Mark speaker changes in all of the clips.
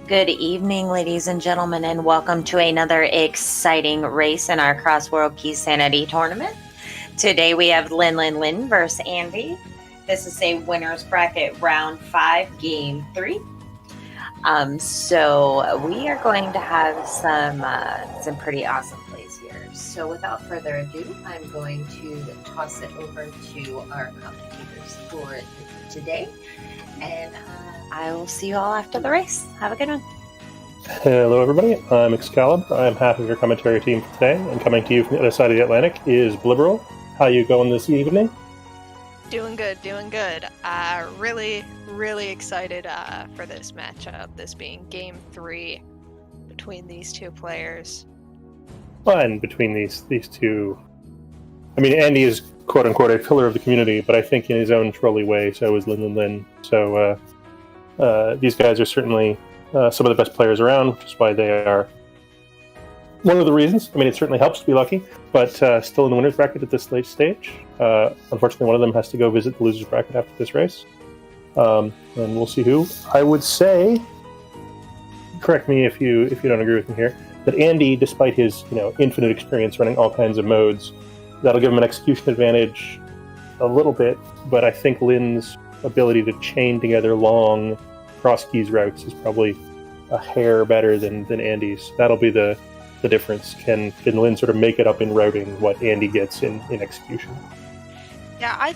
Speaker 1: Good evening, ladies and gentlemen, and welcome to another exciting race in our Cross World Key Sanity tournament. Today we have Linlinlin versus Andy. This is a winner's bracket round 5, game 3. So we are going to have some pretty awesome plays here. So without further ado, I'm going to toss it over to our commentators for today, and I will see you all after the race. Have a good one.
Speaker 2: Hello, everybody. I'm Excalibur. I'm half of your commentary team for today, and coming to you from the other side of the Atlantic is Blibberl. How you going this evening?
Speaker 3: Doing good. Really excited for this matchup, this being Game 3 between these two players.
Speaker 2: Fun between these two. I mean, Andy is quote-unquote a pillar of the community, but I think in his own trolly way, so is Linlinlin. So these guys are certainly some of the best players around, which is why they are one of the reasons. I mean, it certainly helps to be lucky, but still in the winner's bracket at this late stage. Unfortunately, one of them has to go visit the loser's bracket after this race. And we'll see who. I would say, correct me if you don't agree with me here, that Andy, despite his infinite experience running all kinds of modes, that'll give him an execution advantage a little bit, but I think Lynn's ability to chain together long CrossKeys routes is probably a hair better than Andy's. That'll be the difference. Can Lynn sort of make it up in routing what Andy gets in execution?
Speaker 3: Yeah, I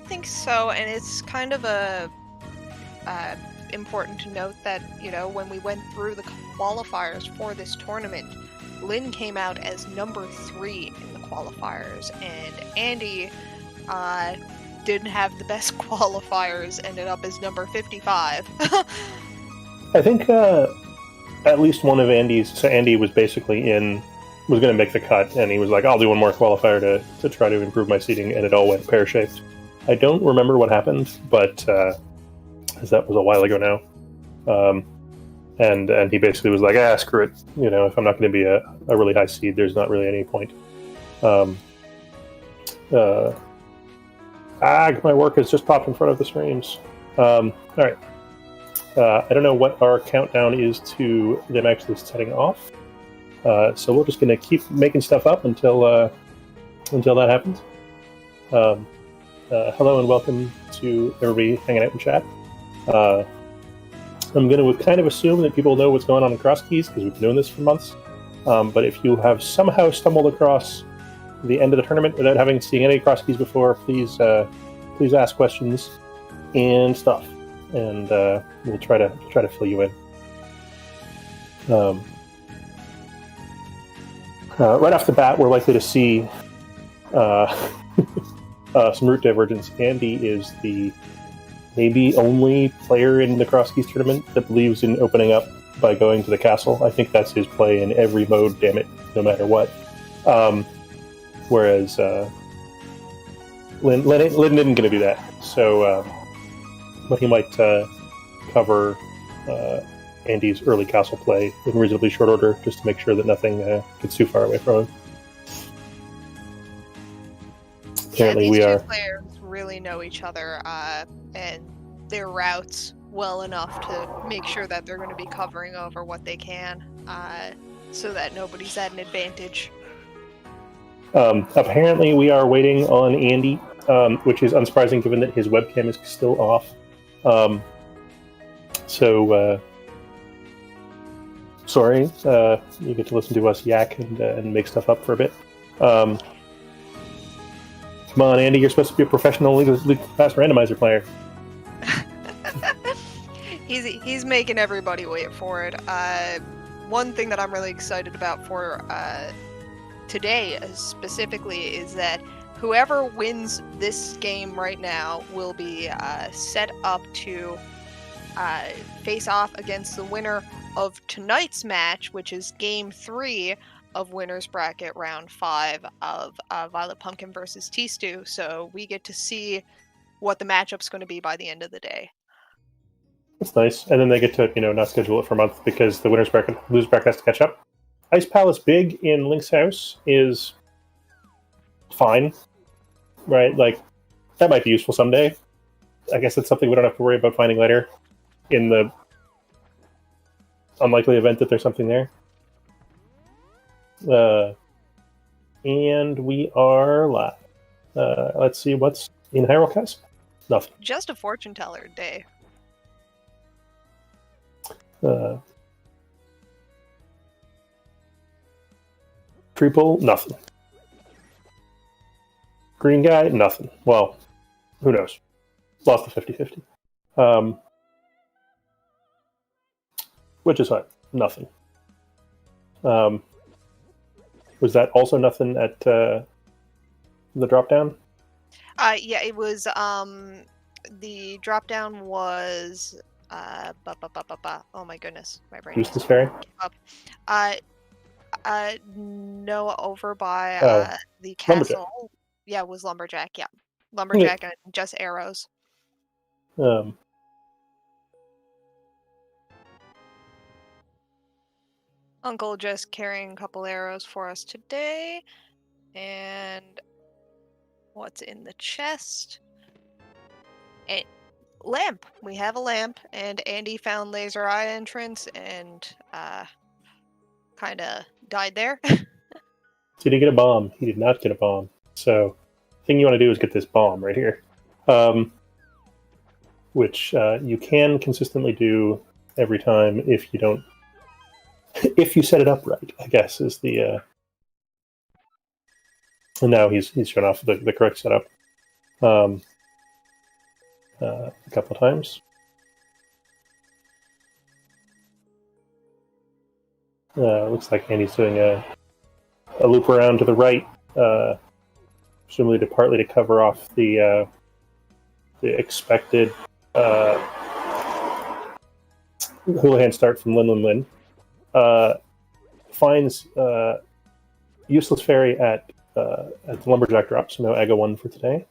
Speaker 3: think so, and it's kind of important to note that when we went through the qualifiers for this tournament, Lynn came out as number 3 in the qualifiers, and Andy didn't have the best qualifiers, ended up as number 55.
Speaker 2: I think at least one of Andy's, so Andy was basically was going to make the cut, and he was like, I'll do one more qualifier to try to improve my seating, and it all went pear-shaped. I don't remember what happened, but as that was a while ago now. And he basically was like, screw it. If I'm not going to be a really high seed, there's not really any point. My work has just popped in front of the streams. All right. I don't know what our countdown is to them actually setting off. So we're just going to keep making stuff up until that happens. Hello and welcome to everybody hanging out in chat. I'm going to kind of assume that people know what's going on in CrossKeys because we've been doing this for months. But if you have somehow stumbled across the end of the tournament without having seen any CrossKeys before, please ask questions and stuff, and we'll try to fill you in. Right off the bat, we're likely to see some route divergence. Andy is the maybe only player in the CrossKeys tournament that believes in opening up by going to the castle. I think that's his play in every mode, damn it, no matter what. Whereas Lynn isn't going to do that. So, but he might cover Andy's early castle play in reasonably short order, just to make sure that nothing gets too far away from him. Apparently,
Speaker 3: these two players really know each other and their routes well enough to make sure that they're going to be covering over what they can, so that nobody's at an advantage.
Speaker 2: Apparently, we are waiting on Andy, which is unsurprising given that his webcam is still off. Sorry, you get to listen to us yak and make stuff up for a bit. Come on, Andy, you're supposed to be a professional League Pass Randomizer player.
Speaker 3: He's making everybody wait for it. One thing that I'm really excited about for today specifically is that whoever wins this game right now will be set up to face off against the winner of tonight's match, which is Game 3 of Winner's Bracket Round 5 of Violet Pumpkin versus T-Stew. So we get to see what the matchup's going to be by the end of the day.
Speaker 2: That's nice. And then they get to, not schedule it for a month because the loser's bracket has to catch up. Ice Palace Big in Link's house is fine, right? Like, that might be useful someday. I guess that's something we don't have to worry about finding later in the unlikely event that there's something there. And we are live. Let's see what's in Hyrule Castle. Nothing.
Speaker 3: Just a fortune teller day.
Speaker 2: Triple, nothing. Green guy, nothing. Well, who knows? Lost the 50-50. Which is fine. Nothing. Was that also nothing at the drop down?
Speaker 3: Yeah, it was, the drop down was, oh my goodness, my brain.
Speaker 2: Eustace Ferry?
Speaker 3: Up. No, over by, the castle.
Speaker 2: Lumberjack.
Speaker 3: Yeah, it was Lumberjack, yeah. Lumberjack and just arrows. Uncle just carrying a couple arrows for us today. And what's in the chest? A lamp. We have a lamp, and Andy found Laser Eye entrance and kind of died there.
Speaker 2: Did he get a bomb? He did not get a bomb. So, the thing you want to do is get this bomb right here, which you can consistently do every time if you don't. If you set it up right, I guess, is the... And now he's shown off the correct setup a couple of times. Looks like Andy's doing a loop around to the right, presumably partly to cover off the expected Houlihan start from Linlinlin. Finds Useless Fairy at the Lumberjack drop, so no AGA 1 for today.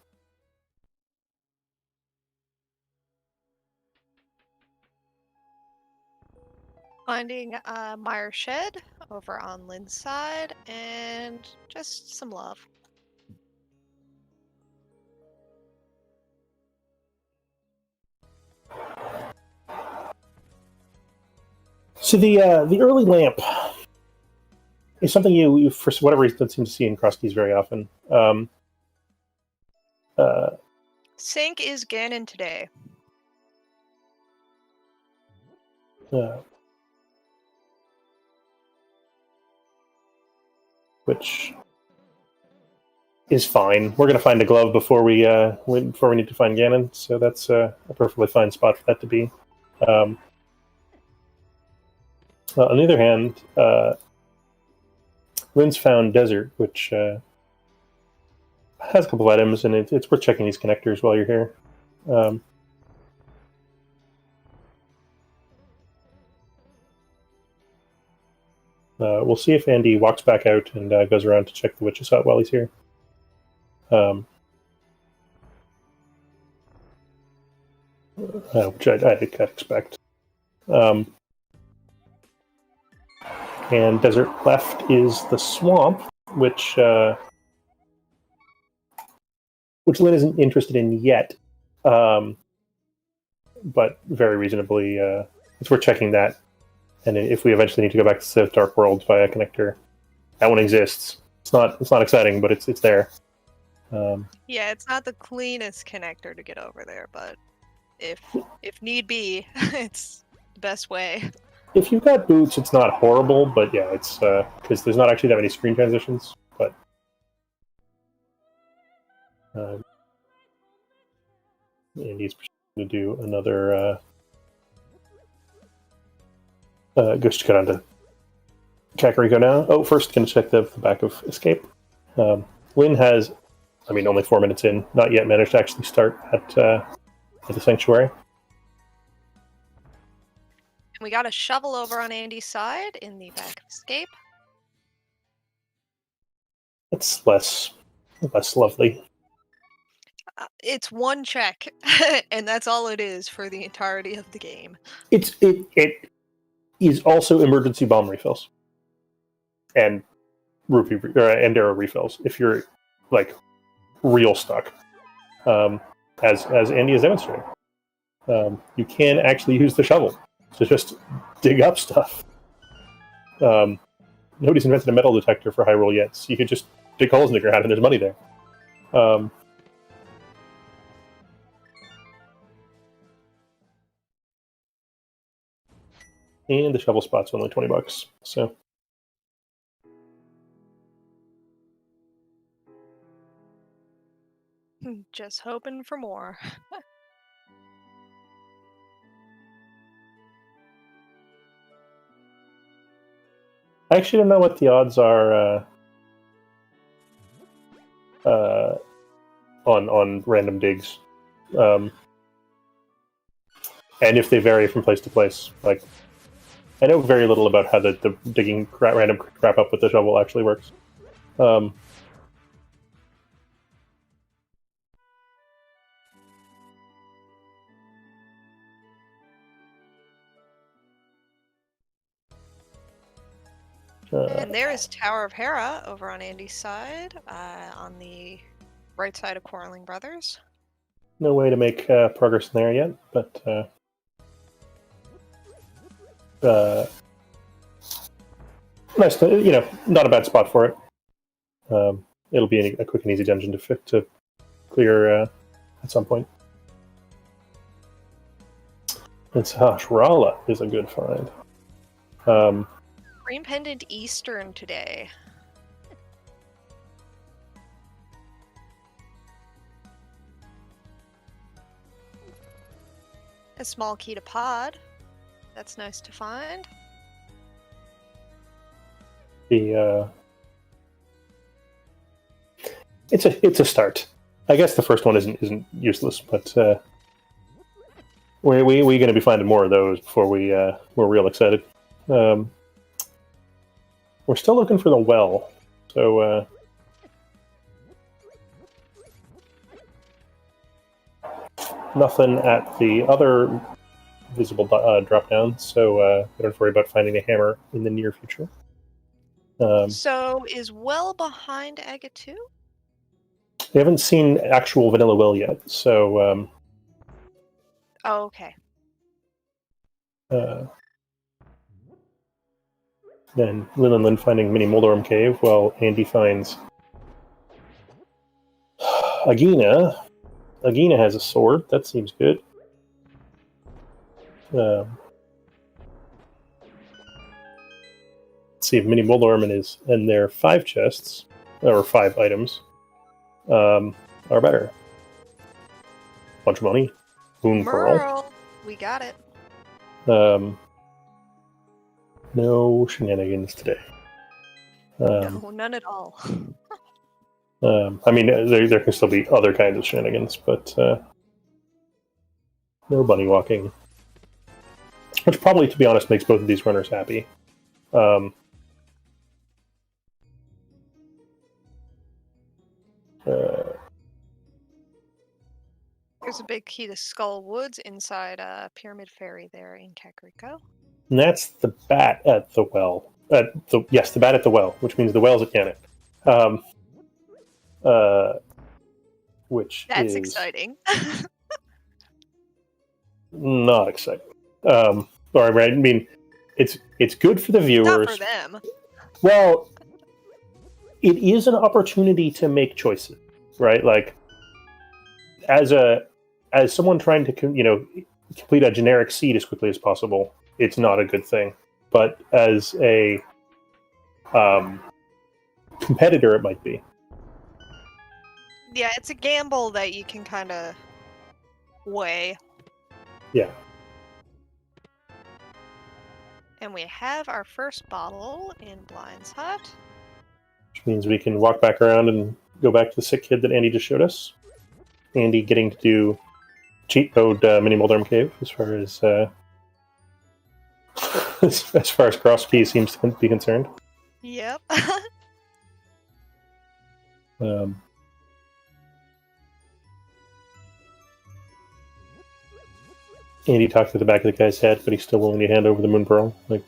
Speaker 3: Finding Meyer Shed over on Lynn's side, and just some love.
Speaker 2: So the early lamp is something you for whatever reason don't seem to see in CrossKeys very often.
Speaker 3: Sync is Ganon today.
Speaker 2: Which is fine. We're going to find a glove before we need to find Ganon, so that's a perfectly fine spot for that to be. On the other hand, Lynn's found Desert, which has a couple of items, and it's worth checking these connectors while you're here. We'll see if Andy walks back out and goes around to check the Witch's Hut while he's here. Which I did expect. And desert left is the swamp, which Lynn isn't interested in yet, but very reasonably, it's worth checking that. And if we eventually need to go back to the Dark World via connector, that one exists. It's not exciting, but it's there.
Speaker 3: Yeah, it's not the cleanest connector to get over there, but if need be, it's the best way.
Speaker 2: If you've got boots, it's not horrible, but yeah, it's because there's not actually that many screen transitions. But Andy's going to do another. Goes to go down to Kakariko now. Oh, first going to check the back of Escape. Lynn has, only 4 minutes in, not yet managed to actually start at the Sanctuary.
Speaker 3: And we got a shovel over on Andy's side in the back of Escape.
Speaker 2: It's less lovely.
Speaker 3: It's one check, and that's all it is for the entirety of the game.
Speaker 2: It is also emergency bomb refills and rupee and arrow refills if you're real stuck. As Andy has demonstrated, you can actually use the shovel to just dig up stuff. Nobody's invented a metal detector for Hyrule yet, so you could just dig holes in the ground and there's money there. And the shovel spot's only $20, so...
Speaker 3: Just hoping for more.
Speaker 2: I actually don't know what the odds are on random digs, and if they vary from place to place. Like, I know very little about how the digging random crap up with the shovel actually works.
Speaker 3: And there is Tower of Hera over on Andy's side, on the right side of Quarreling Brothers.
Speaker 2: No way to make progress in there yet, but nice to, not a bad spot for it. It'll be a quick and easy dungeon to clear at some point. And Shrala is a good find.
Speaker 3: Green Pendant Eastern today. A small key to pod. That's nice to find.
Speaker 2: It's a start. I guess the first one isn't useless, but we're going to be finding more of those before we're real excited. We're still looking for the well, so nothing at the other visible drop down, so we don't have to worry about finding a hammer in the near future.
Speaker 3: So is well behind Agate 2?
Speaker 2: We haven't seen actual vanilla well yet, so
Speaker 3: Oh, okay.
Speaker 2: Then Linlinlin finding Mini Moldorm Cave, while Andy finds Agina. Agina has a sword. That seems good. Let's see if Mini Moldorm and their 5 chests, or 5 items, are better. Bunch of money. Moon Pearl.
Speaker 3: We got it.
Speaker 2: No shenanigans today.
Speaker 3: No, none at all.
Speaker 2: I mean, there can still be other kinds of shenanigans, but no bunny walking. Which probably, to be honest, makes both of these runners happy.
Speaker 3: There's a big key to Skull Woods inside Pyramid Ferry there in Kakariko.
Speaker 2: And that's the bat at the well. Yes, the bat at the well, which means the well's at Yannick.
Speaker 3: That's exciting.
Speaker 2: Not exciting. Or I mean, it's good for the viewers.
Speaker 3: Not for them.
Speaker 2: Well, it is an opportunity to make choices, right? Like, as someone trying to complete a generic seed as quickly as possible, it's not a good thing. But as a competitor, it might be.
Speaker 3: Yeah, it's a gamble that you can kind of weigh.
Speaker 2: Yeah.
Speaker 3: And we have our first bottle in Blind's Hut.
Speaker 2: Which means we can walk back around and go back to the sick kid that Andy just showed us. Andy getting to do cheat code Mini Moldorm Cave as far as as far as CrossKeys seems to be concerned.
Speaker 3: Yep.
Speaker 2: Andy talks to the back of the guy's head, but he's still willing to hand over the Moon Pearl. Like,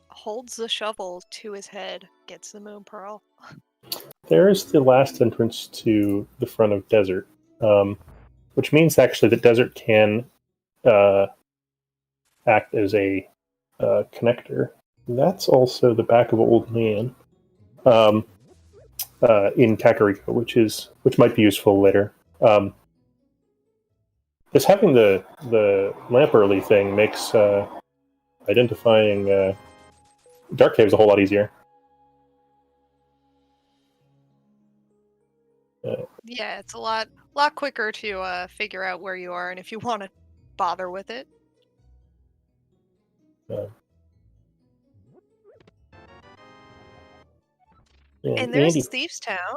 Speaker 3: holds the shovel to his head, gets the Moon Pearl.
Speaker 2: there's the last entrance to the front of Desert, which means actually that Desert can act as a connector. That's also the back of Old Man in Kakariko, which might be useful later. Just having the lamp early thing makes identifying dark caves a whole lot easier.
Speaker 3: Yeah, it's a lot quicker to figure out where you are and if you want to bother with it. And there's
Speaker 2: Andy,
Speaker 3: Thieves Town.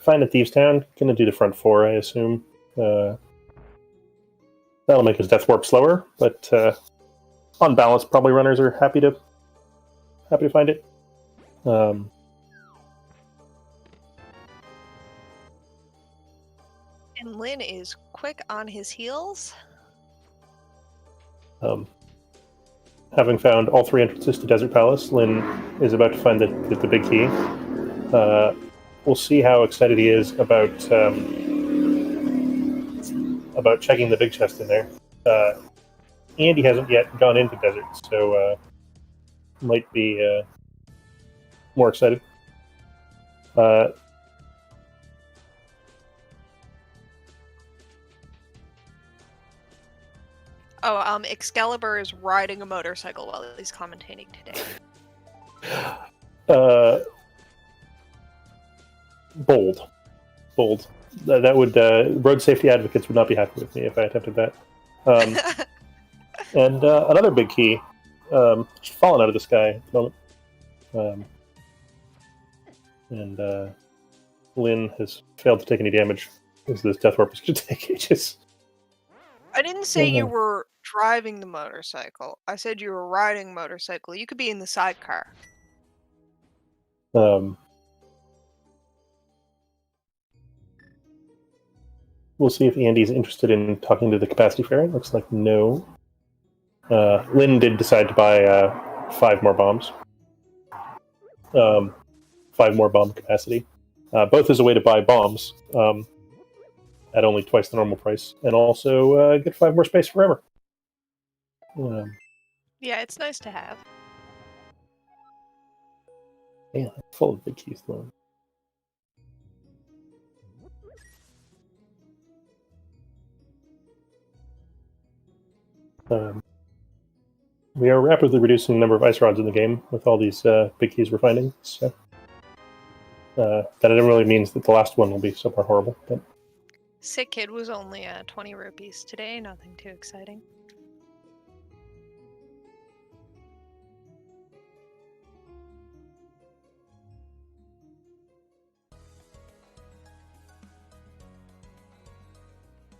Speaker 2: find a Thieves Town. Gonna do the front 4, I assume. That'll make his death warp slower, but on balance, probably runners are happy to find it.
Speaker 3: And Lin is quick on his heels.
Speaker 2: Having found all 3 entrances to Desert Palace, Lin is about to find the big key. We'll see how excited he is about checking the big chest in there. Andy hasn't yet gone into Desert, so might be more excited.
Speaker 3: Excalibur is riding a motorcycle while he's commentating today.
Speaker 2: Bold. That would road safety advocates would not be happy with me if I attempted that. And another big key, just fallen out of the sky at the moment. And Lin has failed to take any damage because this death warp is going to take ages.
Speaker 3: I didn't say you were driving the motorcycle. I said you were riding a motorcycle. You could be in the sidecar.
Speaker 2: We'll see if Andy's interested in talking to the capacity fairy. Looks like no. Lin did decide to buy 5 more bombs. 5 more bomb capacity. Both as a way to buy bombs at only twice the normal price, and also get 5 more space forever.
Speaker 3: Yeah, it's nice to have.
Speaker 2: Yeah, full of big keys though. We are rapidly reducing the number of ice rods in the game with all these big keys we're finding. So that really means that the last one will be somewhere horrible. But
Speaker 3: Sick Kid was only 20 rupees today. Nothing too exciting.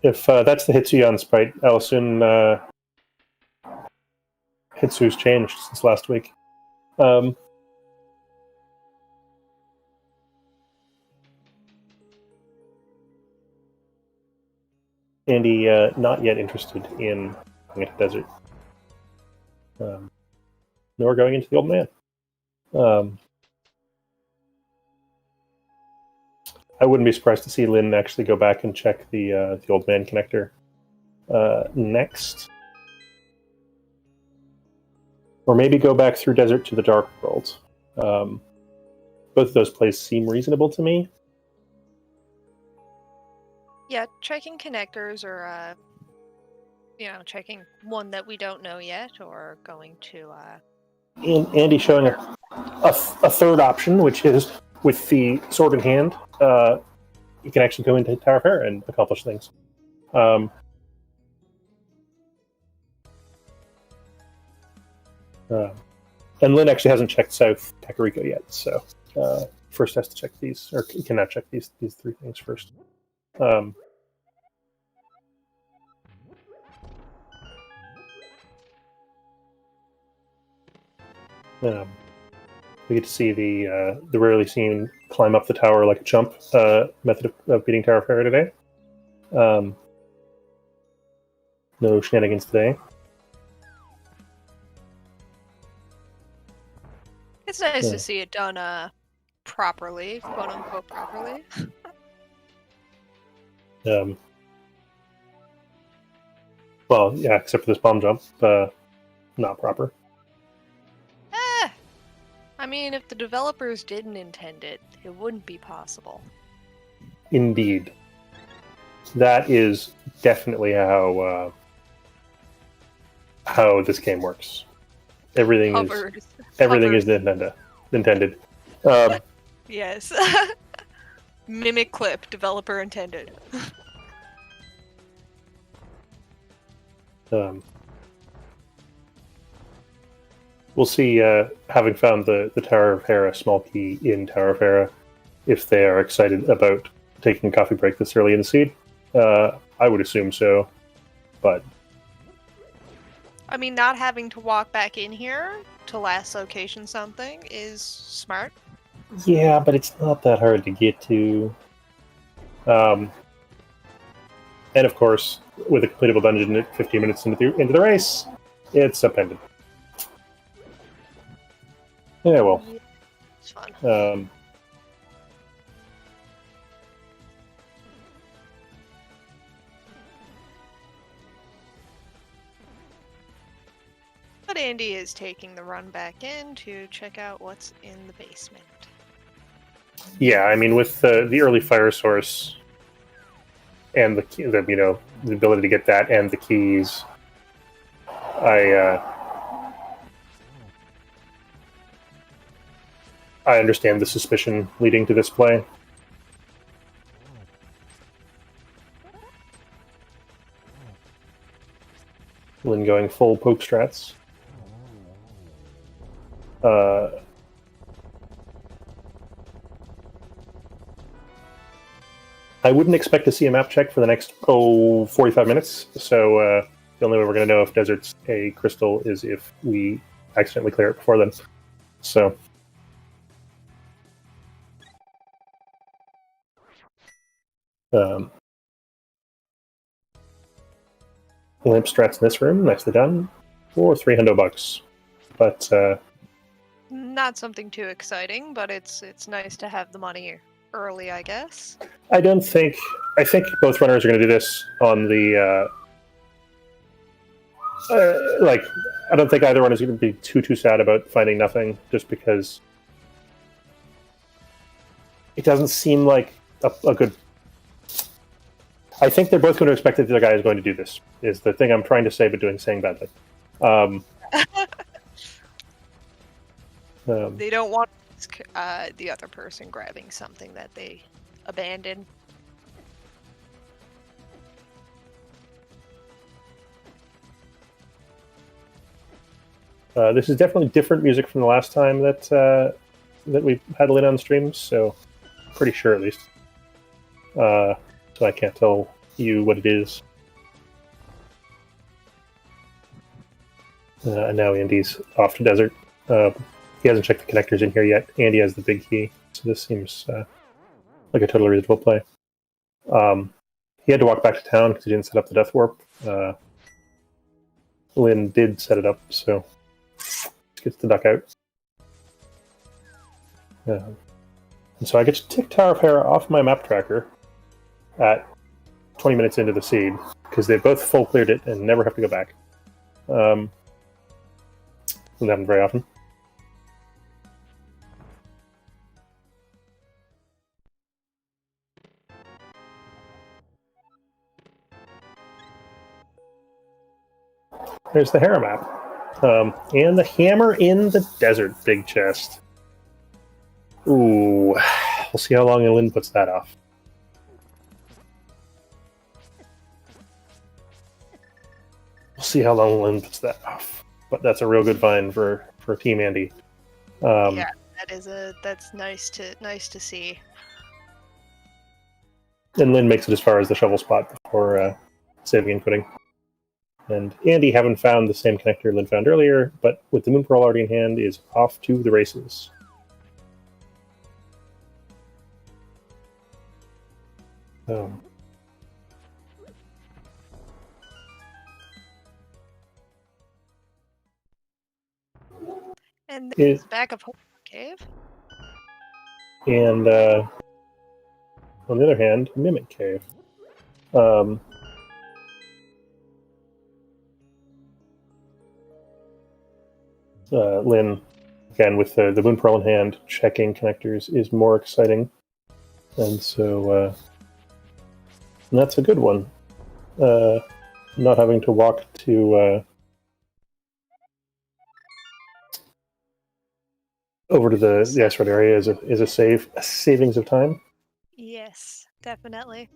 Speaker 2: if that's the Hitsuyan sprite, I'll assume Hitsu's changed since last week. Andy, not yet interested in going into Desert. Nor going into the Old Man. I wouldn't be surprised to see Lin actually go back and check the Old Man connector next. Or maybe go back through Desert to the Dark World. Both of those places seem reasonable to me.
Speaker 3: Yeah, checking connectors or, checking one that we don't know yet, or going to...
Speaker 2: Andy showing a third option, which is with the sword in hand, you can actually go into Tower of Hera and accomplish things. And Lin actually hasn't checked South Kakariko yet, so first has to check these, or cannot check these 3 things first. We get to see the rarely seen climb up the tower like a chump method of beating Tower of Hera today. No shenanigans today.
Speaker 3: It's nice to see it done properly, quote unquote properly.
Speaker 2: Well, yeah, except for this bomb jump. not proper.
Speaker 3: I mean, if the developers didn't intend it, it wouldn't be possible.
Speaker 2: Indeed. That is definitely how this game works. Everything is intended.
Speaker 3: Yes. Mimic clip, developer intended.
Speaker 2: We'll see, having found the Tower of Hera small key in Tower of Hera, if they are excited about taking a coffee break this early in the seed. I would assume so, but...
Speaker 3: I mean, not having to walk back in here to last location something is smart.
Speaker 2: Yeah, but it's not that hard to get to. And of course, with a completable dungeon at 15 minutes into the race, it's appended. Yeah, well.
Speaker 3: It's fun. But Andy is taking the run back in to check out what's in the basement.
Speaker 2: Yeah, I mean, with the early fire source and the ability to get that and the keys, I understand the suspicion leading to this play. Lynn going full poke strats. I wouldn't expect to see a map check for the next 45 minutes, so the only way we're going to know if Desert's a crystal is if we accidentally clear it before then. So... lamp strats in this room, nicely done, for $300. But
Speaker 3: not something too exciting, but it's nice to have the money early, I guess.
Speaker 2: I think both runners are going to do this on the I don't think either one is going to be too sad about finding nothing, just because it doesn't seem like a good... I think they're both going to expect that the other guy is going to do this, is the thing I'm trying to say, but saying badly.
Speaker 3: They don't want the other person grabbing something that they abandoned.
Speaker 2: This is definitely different music from the last time that we had Lynn on streams, so pretty sure at least. So I can't tell you what it is. And now Andy's off to Desert. He hasn't checked the connectors in here yet. Andy has the big key, so this seems like a totally reasonable play. He had to walk back to town because he didn't set up the death warp. Lynn did set it up, so gets to duck out. And so I get to tick Tower of Hera off my map tracker at 20 minutes into the seed, because they both full cleared it and never have to go back. Doesn't happen very often. There's the Hera map. And the hammer in the desert big chest. Ooh. We'll see how long Lynn puts that off. We'll see how long Lynn puts that off. But that's a real good find for Team Andy.
Speaker 3: Yeah, that's nice to see.
Speaker 2: And Lynn makes it as far as the shovel spot before saving and quitting. And Andy, haven't found the same connector Lynn found earlier, but with the Moon Pearl already in hand, is off to the races.
Speaker 3: And there's the back of Hope Cave.
Speaker 2: And on the other hand, Mimic Cave. Lin, again, with the Moon Pearl in hand, checking connectors is more exciting. And so that's a good one. Not having to walk to over to the asteroid area is a savings of time.
Speaker 3: Yes, definitely.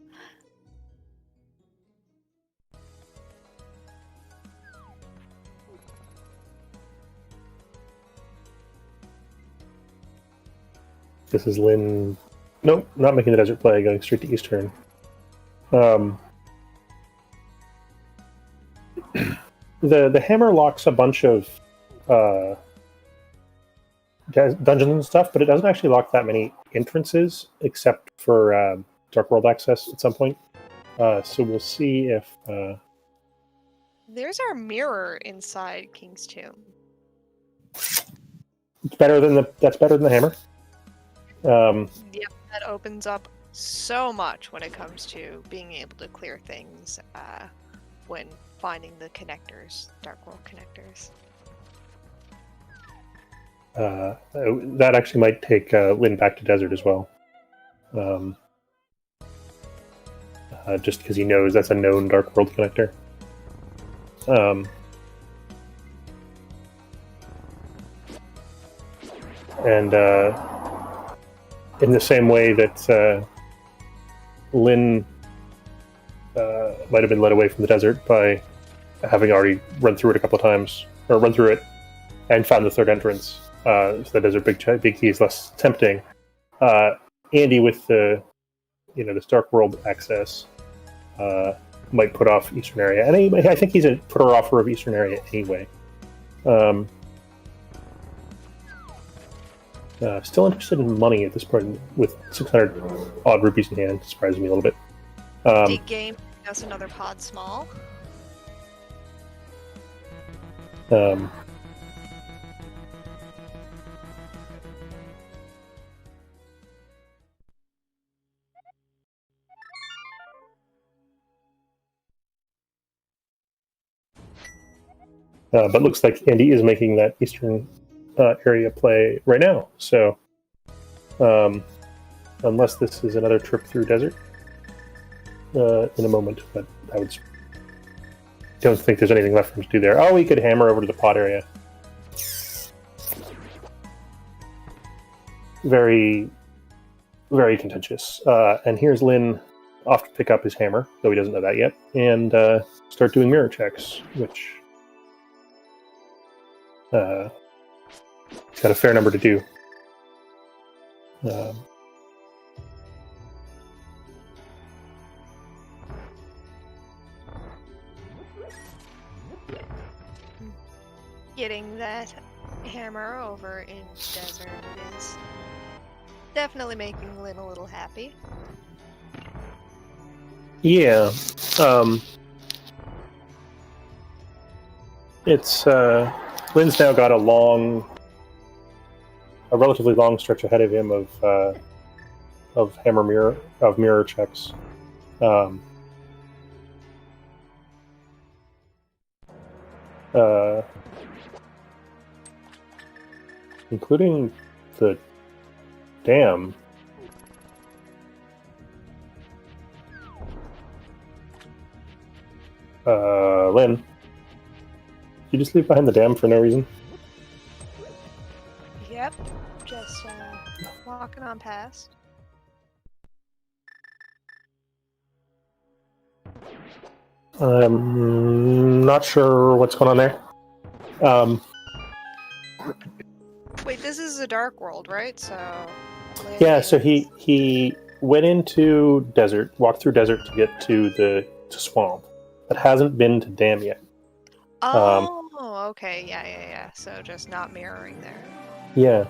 Speaker 2: This is Lin. Nope, not making the desert play, going straight to Eastern. The hammer locks a bunch of dungeons and stuff, but it doesn't actually lock that many entrances, except for Dark World access at some point. So we'll see if...
Speaker 3: There's our mirror inside King's Tomb.
Speaker 2: It's better than that's better than the hammer.
Speaker 3: Yep, that opens up so much when it comes to being able to clear things when finding the connectors, Dark World connectors.
Speaker 2: That actually might take Lin back to desert as well. Just because he knows that's a known Dark World connector. And in the same way that Lin might have been led away from the desert by having already run through it a couple of times, or run through it and found the third entrance, so the desert big key is less tempting. Andy, with the this Dark World access, might put off Eastern area, and I think he's a putter offer of Eastern area anyway. Still interested in money at this point, with 600 odd rupees in hand, surprising me a little bit.
Speaker 3: Big game, that's another pod small.
Speaker 2: But looks like Andy is making that Eastern area play right now. So, unless this is another trip through desert in a moment, but I don't think there's anything left for him to do there. Oh, he could hammer over to the pod area. Very, very contentious. And here's Lin off to pick up his hammer, though he doesn't know that yet, and start doing mirror checks, which he's got a fair number to do.
Speaker 3: Getting that hammer over in desert is definitely making Lin a little happy.
Speaker 2: Yeah. It's Lin's now got a relatively long stretch ahead of him of mirror checks. Including the dam. Lin, you just leave behind the dam for no reason?
Speaker 3: Yep, just walking on past.
Speaker 2: I'm not sure what's going on there.
Speaker 3: Wait, this is a Dark World, right? So
Speaker 2: yeah, so he went into desert, walked through desert to get to swamp, but hasn't been to dam yet.
Speaker 3: Oh, okay, yeah. So just not mirroring there.
Speaker 2: Yeah.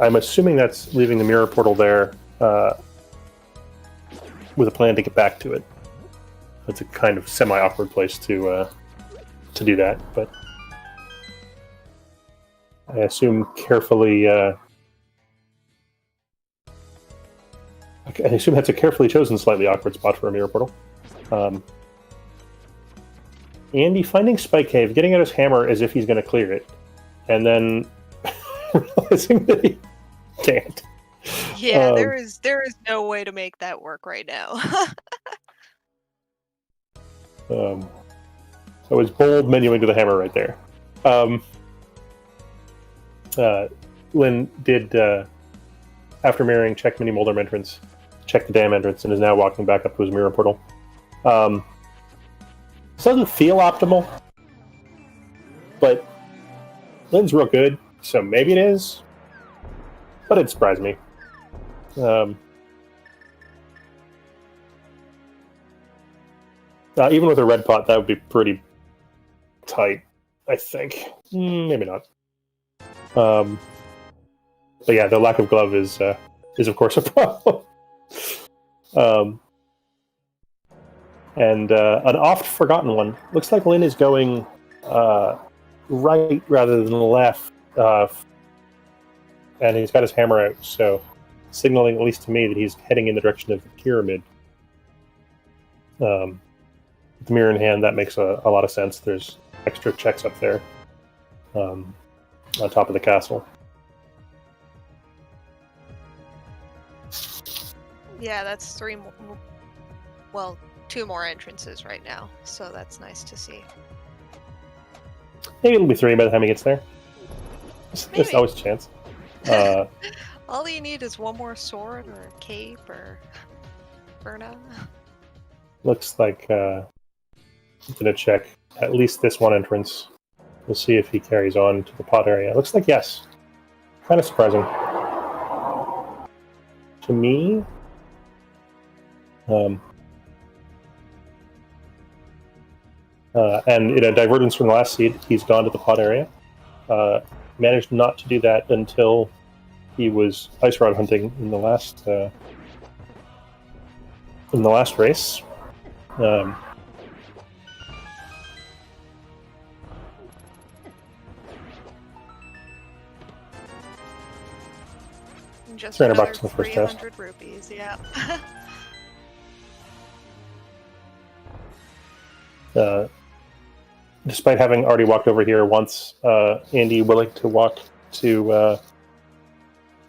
Speaker 2: I'm assuming that's leaving the mirror portal there with a plan to get back to it. It's a kind of semi-awkward place to do that, but I assume carefully I assume that's a carefully chosen, slightly awkward spot for a mirror portal. Andy finding Spike Cave, getting out his hammer as if he's going to clear it, and then realizing that he can't.
Speaker 3: Yeah, there is no way to make that work right now.
Speaker 2: So it's bold menuing to the hammer right there. Lynn did, after mirroring, check Mini Moldorm entrance, check the dam entrance, and is now walking back up to his mirror portal. This doesn't feel optimal, but Lynn's real good, so maybe it is. But it'd surprise me. Even with a red pot, that would be pretty tight, I think. Maybe not. But yeah, the lack of glove is of course a problem. And an oft-forgotten one. Looks like Lynn is going right rather than left. And he's got his hammer out, so signaling, at least to me, that he's heading in the direction of the pyramid. With the mirror in hand, that makes a lot of sense. There's extra checks up there on top of the castle.
Speaker 3: Yeah, that's three more. Well, 2 more entrances right now, so that's nice to see.
Speaker 2: Maybe it'll be 3 by the time he gets there. There's always a chance.
Speaker 3: All you need is 1 more sword or a cape or Verna.
Speaker 2: Looks like I'm going to check at least this one entrance. We'll see if he carries on to the pot area. Looks like yes. Kind of surprising. To me. And in a divergence from the last seed, he's gone to the pot area. Managed not to do that until he was ice rod hunting in the last race.
Speaker 3: Just
Speaker 2: $300
Speaker 3: another
Speaker 2: in the first test.
Speaker 3: 300 rupees, yeah.
Speaker 2: Despite having already walked over here once, Andy willing to walk to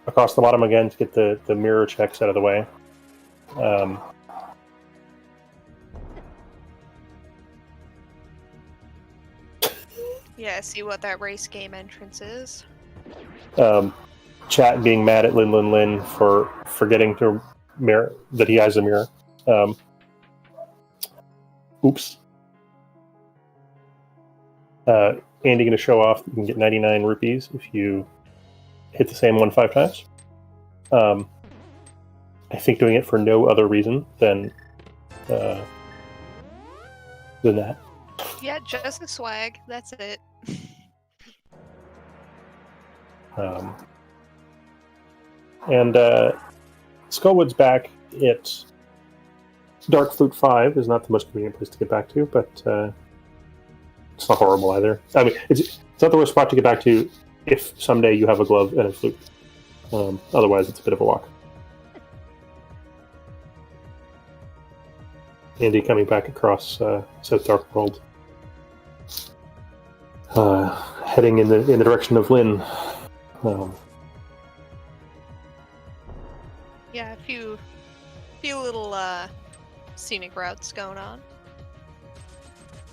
Speaker 2: across the bottom again to get the mirror checks out of the way.
Speaker 3: Yeah, see what that race game entrance is.
Speaker 2: Chat being mad at Linlinlin for forgetting to mirror that he has a mirror. Oops. Andy going to show off that you can get 99 rupees if you hit the same one 5 times. I think doing it for no other reason than that.
Speaker 3: Yeah, just a swag. That's it.
Speaker 2: And Skullwood's back. It's Dark Flute 5 is not the most convenient place to get back to, but it's not horrible either. I mean, it's not the worst spot to get back to if someday you have a glove and a flute. Otherwise, it's a bit of a walk. Andy coming back across South Dark World, heading in the direction of Lynn.
Speaker 3: Yeah, a few little scenic routes going on.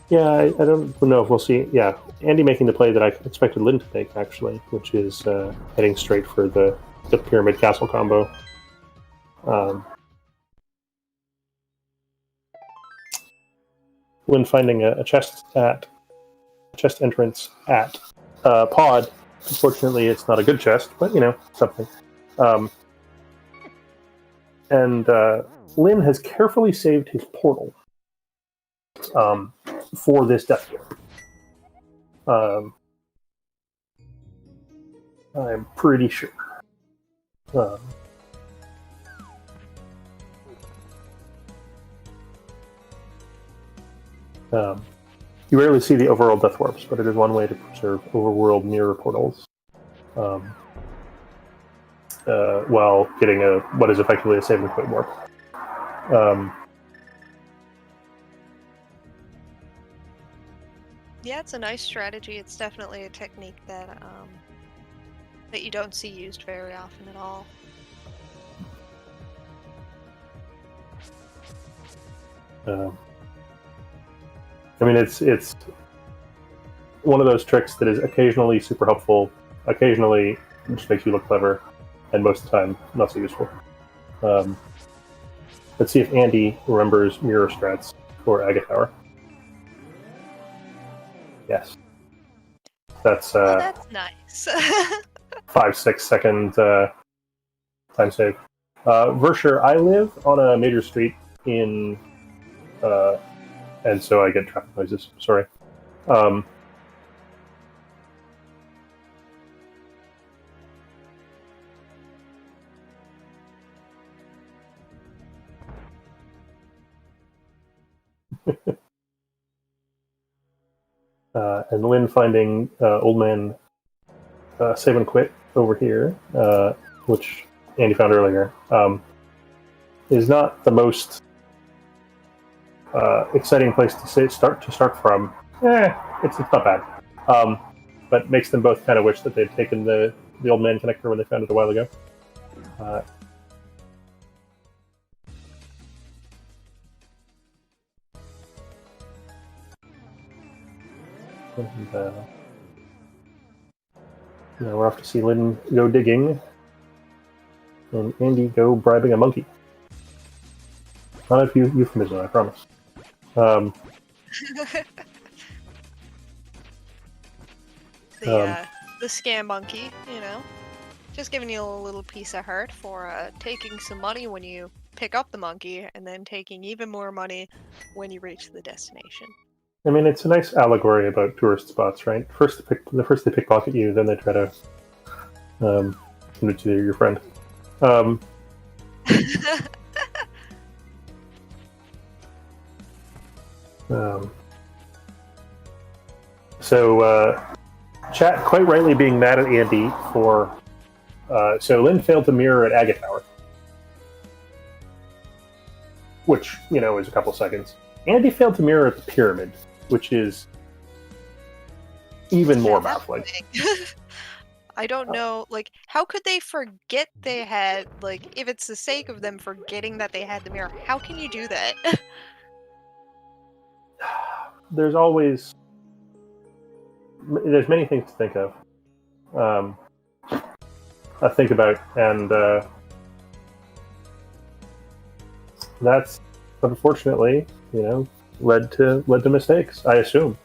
Speaker 2: Yeah, I don't know if we'll see. Yeah, Andy making the play that I expected Lynn to make, actually, which is heading straight for the Pyramid Castle combo. Lynn finding a chest entrance at Pod. Unfortunately, it's not a good chest, but, something. And Lynn has carefully saved his portal for this death door. I'm pretty sure. You rarely see the overworld death warps, but it is one way to preserve overworld mirror portals. while getting what is effectively a save and quit warp.
Speaker 3: Yeah, it's a nice strategy. It's definitely a technique that you don't see used very often at all.
Speaker 2: I mean, it's one of those tricks that is occasionally super helpful, occasionally just makes you look clever, and most of the time not so useful. Let's see if Andy remembers mirror strats for Agate Tower. Yes. That's
Speaker 3: that's nice.
Speaker 2: 5-6 second time save. Versher, I live on a major street in and so I get traffic noises. Sorry. And Lynn finding old man save and quit over here, which Andy found earlier, is not the most exciting place to start from. It's not bad, but makes them both kind of wish that they'd taken the old man connector when they found it a while ago. And, we're off to see Lynn go digging, and Andy go bribing a monkey. Not a euphemism, I promise.
Speaker 3: The scam monkey, just giving you a little piece of hurt for taking some money when you pick up the monkey, and then taking even more money when you reach the destination.
Speaker 2: I mean, it's a nice allegory about tourist spots, right? First they pickpocket you, then they try to convince you they're your friend. So chat quite rightly being mad at Andy for so Lynn failed to mirror at Agate Tower, which is a couple seconds. Andy failed to mirror at the pyramid, which is even more baffling.
Speaker 3: I don't know, how could they forget they had, if it's the sake of them forgetting that they had the mirror, how can you do that?
Speaker 2: There's many things to think of. I think about, and that's unfortunately, led to mistakes, I assume.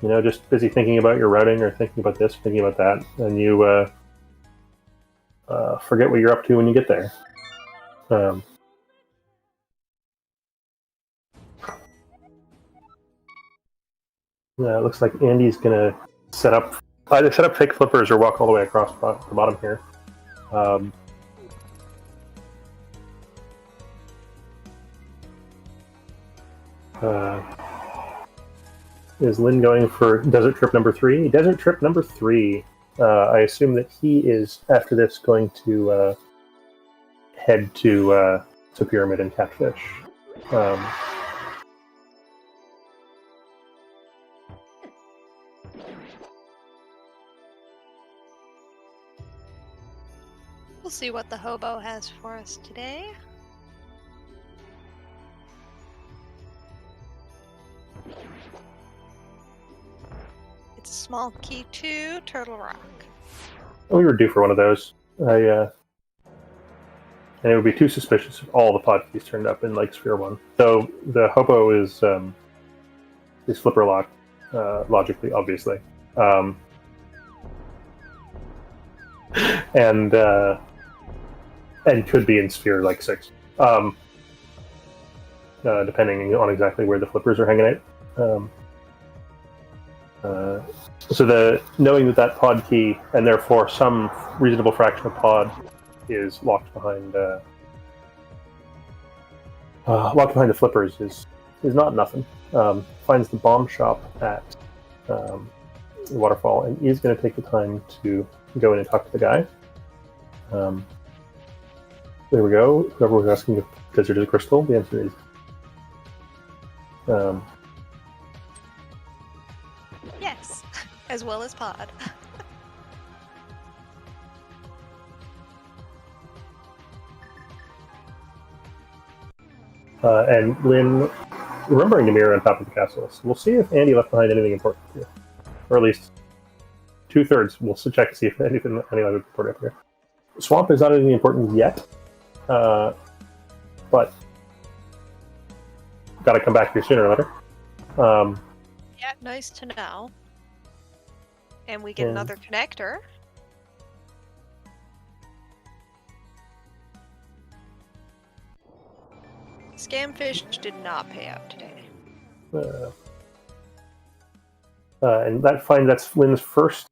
Speaker 2: Just busy thinking about your routing, or thinking about this, thinking about that, and you forget what you're up to when you get there. Yeah, it looks like Andy's gonna either set up fake flippers or walk all the way across the bottom here. Is Lynn going for desert trip number 3? Desert trip number 3. I assume that he is, after this, going to head to Pyramid and Catfish.
Speaker 3: We'll see what the hobo has for us today. It's a small key to Turtle Rock.
Speaker 2: We were due for one of those. And it would be too suspicious if all the pod keys turned up in Sphere 1. So the hobo is flipper lock, logically, obviously. And could be in Sphere 6, depending on exactly where the flippers are hanging out. So knowing that pod key, and therefore some reasonable fraction of pod, is locked behind the flippers is not nothing. Finds the bomb shop at the waterfall, and is going to take the time to go in and talk to the guy. Um, there we go. Whoever was asking if Desert is a crystal, the answer is
Speaker 3: Yes, as well as pod.
Speaker 2: and Lynn, remembering the mirror on top of the castle. So we'll see if Andy left behind anything important here, or at least 2/3. We'll check to see if any left important up here. Swamp is not anything important yet, but got to come back here sooner or later.
Speaker 3: Yeah, nice to know. And we get another connector. Scamfish did not pay out today.
Speaker 2: And that's Lynn's first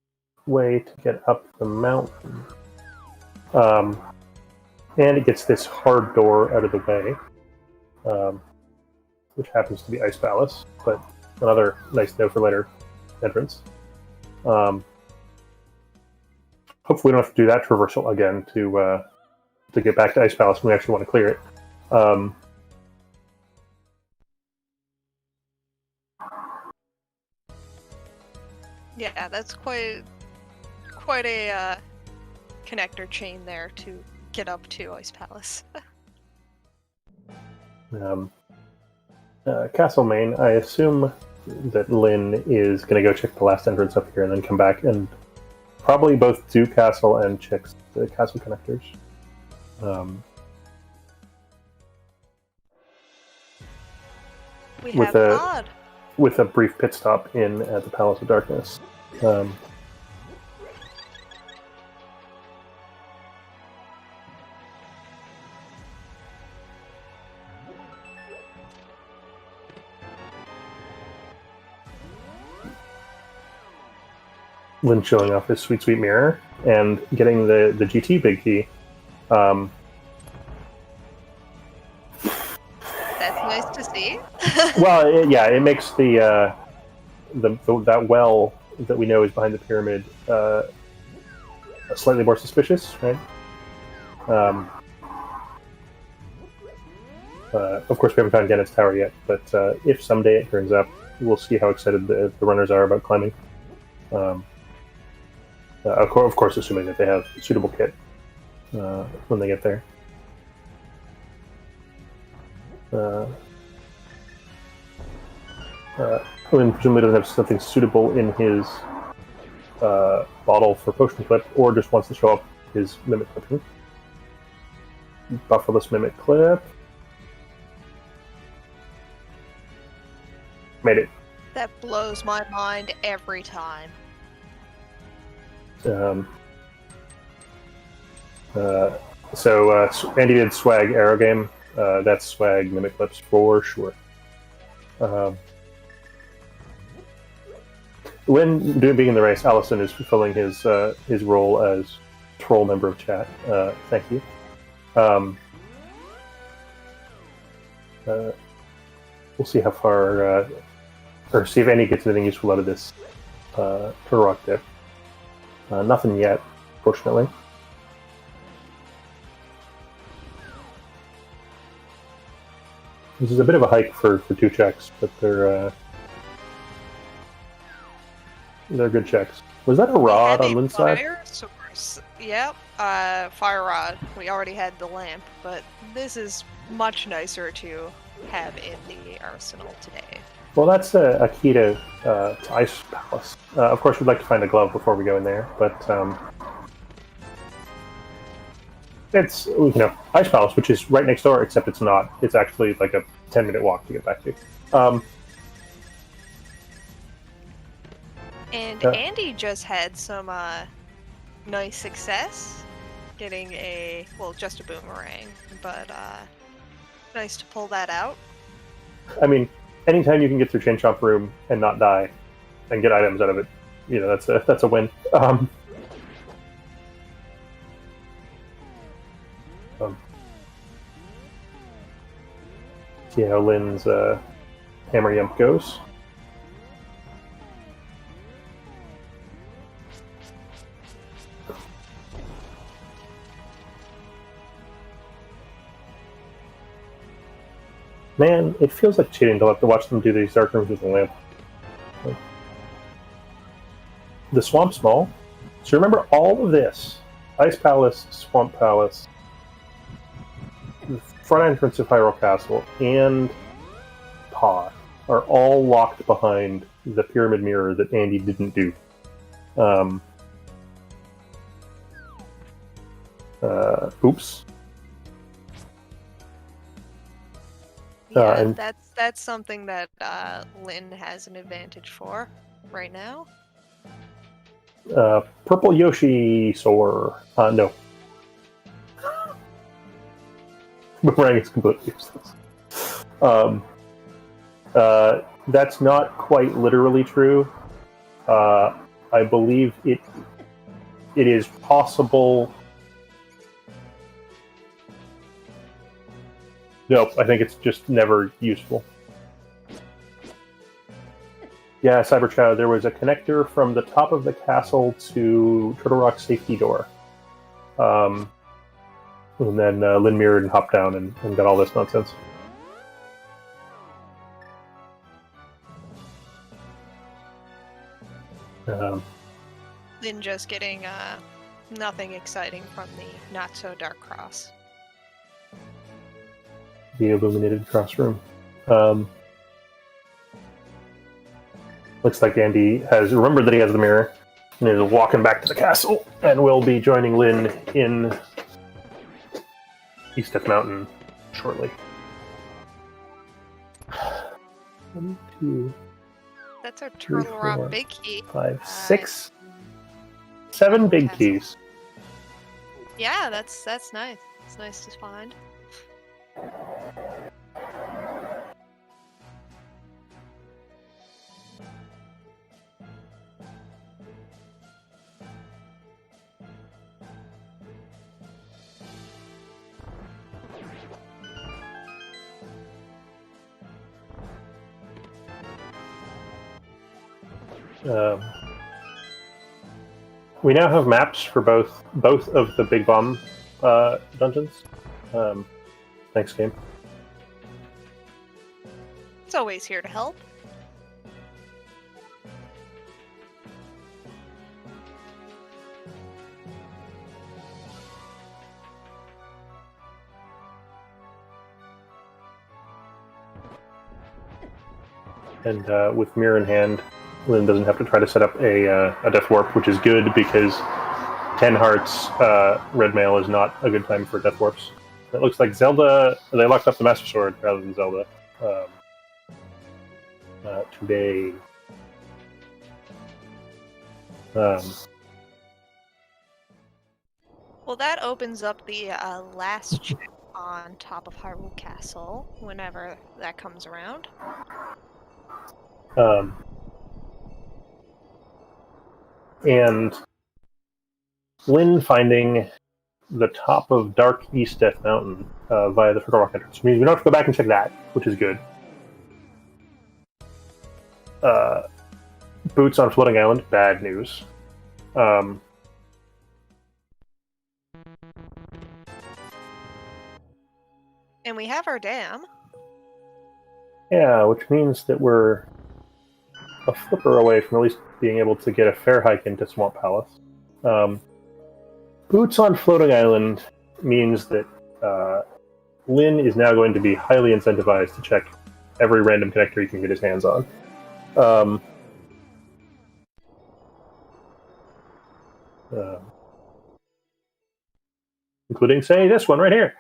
Speaker 2: way to get up the mountain. And it gets this hard door out of the way, which happens to be Ice Palace, but another nice note for later entrance. Hopefully we don't have to do that traversal again to get back to Ice Palace when we actually want to clear it.
Speaker 3: Yeah, that's quite a connector chain there to get up to Ice Palace.
Speaker 2: Castle Main, I assume that Lynn is going to go check the last entrance up here and then come back and probably both do Castle and check the Castle connectors.
Speaker 3: We have pod.
Speaker 2: With a brief pit stop in at the Palace of Darkness. Lynn showing off his sweet mirror and getting the GT big key.
Speaker 3: That's nice to see.
Speaker 2: Well, it makes that well that we know is behind the pyramid slightly more suspicious, right? Of course, we haven't found Gannett's Tower yet, but if someday it turns up, we'll see how excited the runners are about climbing. Of course, assuming that they have a suitable kit when they get there. Lynn presumably doesn't have something suitable in his bottle for potion clip, or just wants to show up his mimic clipping. Bufferless mimic clip. Made it.
Speaker 3: That blows my mind every time.
Speaker 2: So Andy did swag arrow game. That's swag mimic clips for sure. When being in the race, Allison is fulfilling his role as troll member of chat. Thank you. We'll see how far, or see if Andy gets anything useful out of this Turok dip. Nothing yet, fortunately. This is a bit of a hike for 2 checks, but they're good checks. Was that a rod on Lynn's side?
Speaker 3: Fire source. Yep. Fire rod. We already had the lamp, but this is much nicer to have in the arsenal today.
Speaker 2: Well, that's a key to Ice Palace. Of course, we'd like to find a glove before we go in there, but it's Ice Palace, which is right next door, except it's not. It's actually like a 10-minute walk to get back to.
Speaker 3: And Andy just had some nice success getting just a boomerang, but nice to pull that out.
Speaker 2: I mean, anytime you can get through Chain Chomp Room and not die and get items out of it, that's a win. See how Lynn's hammer yump goes. Man, it feels like cheating to have to watch them do these dark rooms with a lamp. Like, the Swamp's Mall. So remember all of this. Ice Palace, Swamp Palace, the front entrance of Hyrule Castle, and Paw are all locked behind the pyramid mirror that Andy didn't do. Oops.
Speaker 3: Yeah,
Speaker 2: and
Speaker 3: that's something that Lynn has an advantage for right now.
Speaker 2: Purple Yoshi Soar. No. Boomerang is completely useless. That's not quite literally true. I believe it is possible. Nope, I think it's just never useful. Yeah, Cyberchow, there was a connector from the top of the castle to Turtle Rock's safety door. And then Lynn mirrored and hopped down and got all this nonsense.
Speaker 3: Lynn just getting nothing exciting from the not-so-dark cross.
Speaker 2: The illuminated cross room. Looks like Andy has remembered that he has the mirror and is walking back to the castle and will be joining Lynn in East Death Mountain shortly. 1, 2,
Speaker 3: That's our
Speaker 2: 3,
Speaker 3: Turtle
Speaker 2: 4,
Speaker 3: Rock big key.
Speaker 2: 5, 6, 7 big keys.
Speaker 3: Yeah, that's nice. It's nice to find.
Speaker 2: We now have maps for both of the Big Bomb dungeons. Thanks, game.
Speaker 3: It's always here to help.
Speaker 2: And with mirror in hand, Lynn doesn't have to try to set up a Death Warp, which is good because 10 hearts red mail is not a good time for Death Warps. It looks like Zelda, they locked up the Master Sword rather than Zelda today.
Speaker 3: Well, that opens up the last check on top of Hyrule Castle whenever that comes around.
Speaker 2: And Lynn finding the top of Dark East Death Mountain via the Turtle Rock entrance. Which means we don't have to go back and check that, which is good. Boots on Floating Island, bad news.
Speaker 3: And we have our dam.
Speaker 2: Yeah, which means that we're a flipper away from at least being able to get a fair hike into Swamp Palace. Boots on Floating Island means that Lynn is now going to be highly incentivized to check every random connector he can get his hands on. Including, say, this one right here.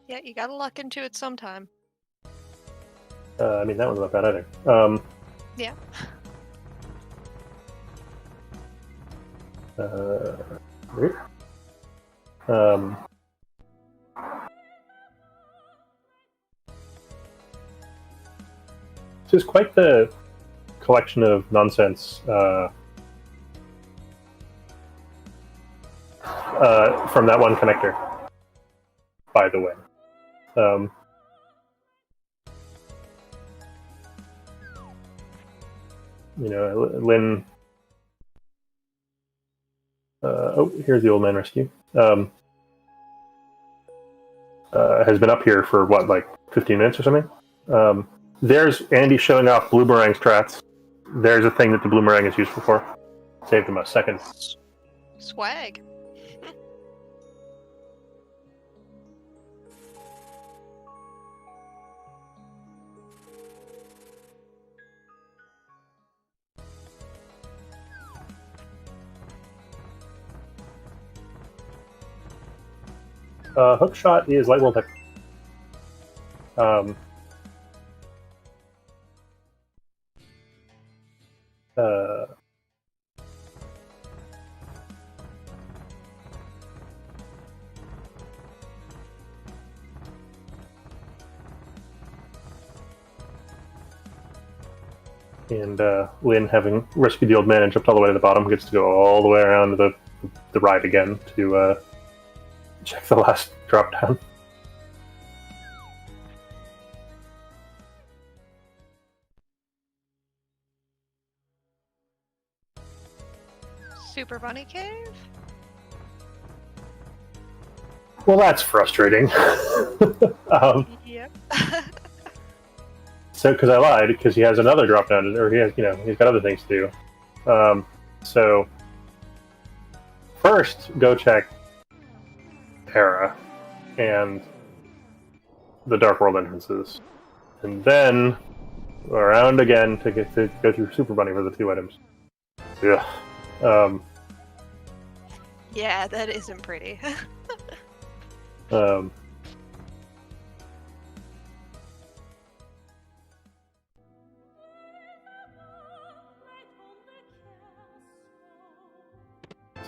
Speaker 3: Yeah, you gotta luck into it sometime.
Speaker 2: I mean, that one's not bad either.
Speaker 3: Yeah.
Speaker 2: Great. This is quite the collection of nonsense from that one connector, by the way. Lynn Oh, here's the old man rescue. Has been up here for what, like 15 minutes or something. There's Andy showing off Bloomerang strats. There's a thing that the Bloomerang is useful for. Saved him a second.
Speaker 3: Swag.
Speaker 2: Hook shot is light world type. And Lynn, having rescued the old man and jumped all the way to the bottom, gets to go all the way around the ride again to check the last drop down.
Speaker 3: Super Bunny Cave?
Speaker 2: Well, that's frustrating.
Speaker 3: Yep.
Speaker 2: So, because I lied, because he has another drop down, or he's got other things to do. So, first, go check Terra and the Dark World entrances, and then around again to go through Super Bunny for the 2 items. Yeah.
Speaker 3: Yeah, that isn't pretty.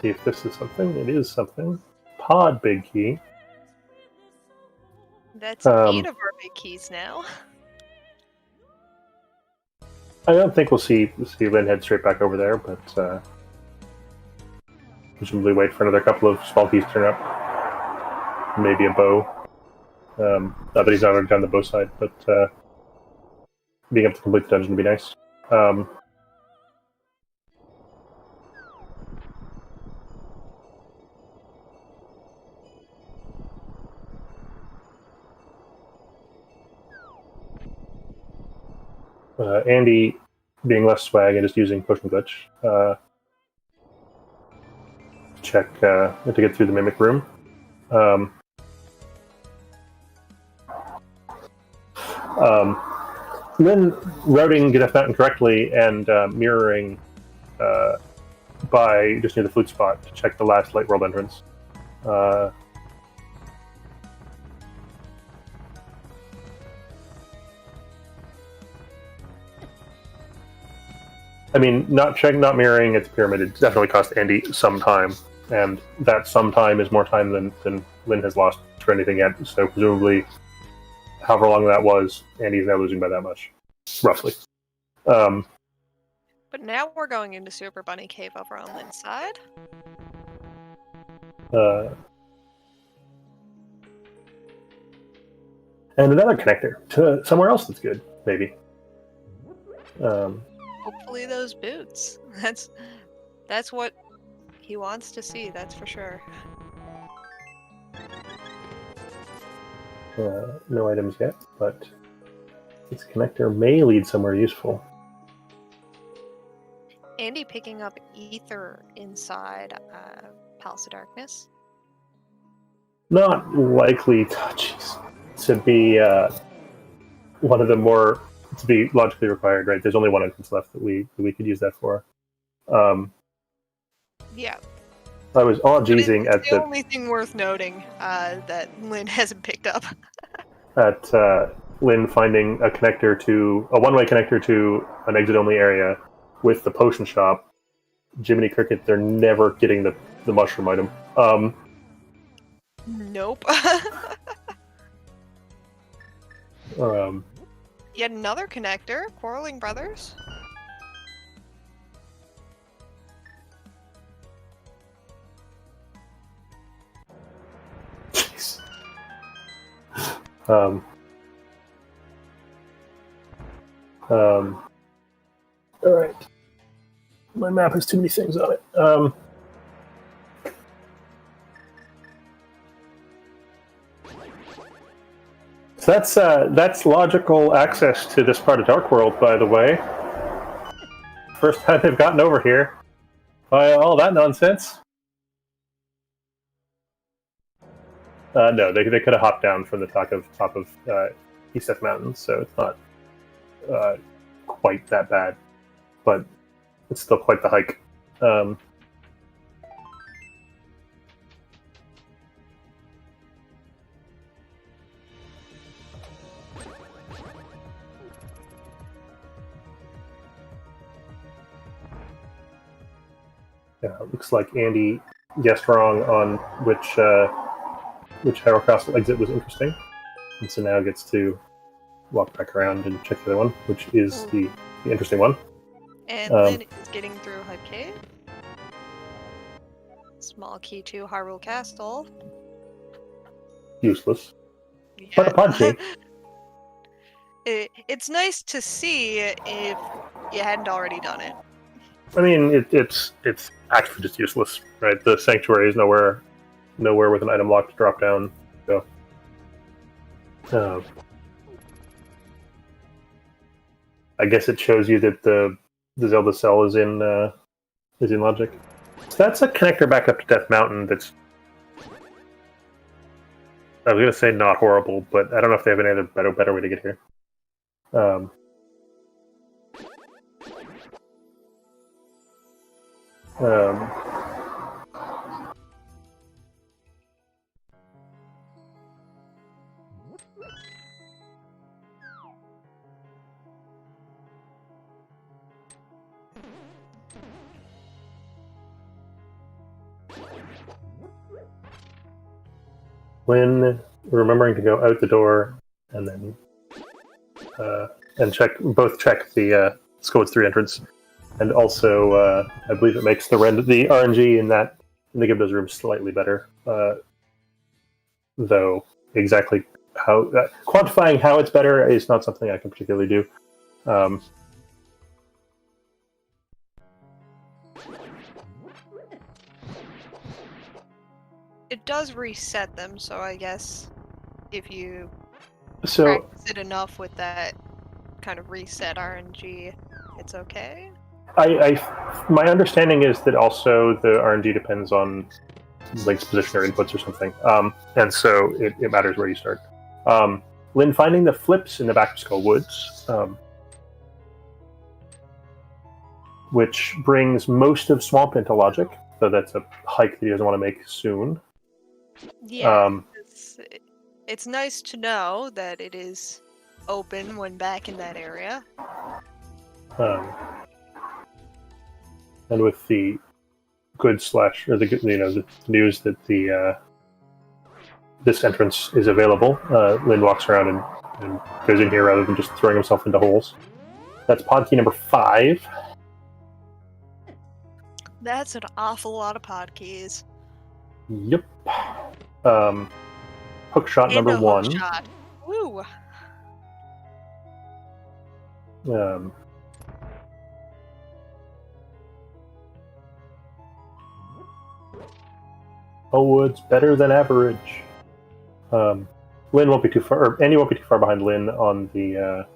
Speaker 2: See if this is something. It is something. Pod big key.
Speaker 3: That's 8 of our big keys now.
Speaker 2: I don't think we'll see Lynn head straight back over there, but presumably wait for another couple of small keys to turn up. Maybe a bow. Not that he's already done the bow side, but being able to complete the dungeon would be nice. Andy, being less swag and just using Potion Glitch, check to get through the Mimic Room. Lynn routing Death Mountain correctly and mirroring by just near the flute spot to check the last Light World entrance. I mean, not mirroring at the pyramid, it definitely cost Andy some time, and that some time is more time than Lynn has lost for anything yet, so presumably, however long that was, Andy's now losing by that much, roughly.
Speaker 3: But now we're going into Super Bunny Cave over on Lynn's side.
Speaker 2: And another connector to somewhere else that's good, maybe.
Speaker 3: Hopefully those boots. That's what he wants to see, that's for sure.
Speaker 2: No items yet, but this connector may lead somewhere useful.
Speaker 3: Andy picking up ether inside Palace of Darkness.
Speaker 2: Not likely to be one of the more to be logically required, right? There's only one entrance left that we could use that for.
Speaker 3: Yeah.
Speaker 2: I was jeezing at
Speaker 3: the only thing worth noting that Lynn hasn't picked up.
Speaker 2: At Lynn finding a one-way connector to an exit-only area with the potion shop. Jiminy Cricket, they're never getting the mushroom item.
Speaker 3: Nope. Yet another connector, Quarreling Brothers.
Speaker 2: Jeez. All right. My map has too many things on it. So that's logical access to this part of Dark World, by the way. First time they've gotten over here. By all that nonsense. No, they could have hopped down from the top of East F Mountains, so it's not quite that bad, but it's still quite the hike. Yeah, looks like Andy guessed wrong on which Hyrule Castle exit was interesting, and so now gets to walk back around and check the other one, which is the interesting one.
Speaker 3: And Lynn is getting through Hype Cave. Small key to Hyrule Castle.
Speaker 2: Useless.
Speaker 3: Yeah.
Speaker 2: But a pod key.
Speaker 3: It's nice to see if you hadn't already done it.
Speaker 2: I mean, it's actually just useless, right? The sanctuary is nowhere with an item lock to drop down. So, I guess it shows you that the Zelda cell is in logic. So that's a connector back up to Death Mountain. That's, I was gonna say not horrible, but I don't know if they have any other better way to get here. When remembering to go out the door and then and check the Scodes 3 entrance, and also I believe it makes the RNG in the Gibdo's room slightly better. Though exactly how quantifying how it's better is not something I can particularly do.
Speaker 3: It does reset them, so I guess if you
Speaker 2: So
Speaker 3: practice it enough with that kind of reset RNG, it's okay.
Speaker 2: My understanding is that also the RNG depends on Link's position or inputs or something, and so it matters where you start. Lynn, finding the flips in the back of Skull Woods, which brings most of Swamp into logic, so that's a hike that he doesn't want to make soon.
Speaker 3: Yeah, it's nice to know that it is open when back in that area.
Speaker 2: And with the the news that this entrance is available, Lynn walks around and goes in here rather than just throwing himself into holes. That's pod key number 5.
Speaker 3: That's an awful lot of pod keys.
Speaker 2: Yep. Hook shot
Speaker 3: And
Speaker 2: number
Speaker 3: a hook
Speaker 2: 1.
Speaker 3: shot. Woo!
Speaker 2: Woods better than average. Lynn won't be too far, or Andy won't be too far behind Lynn on the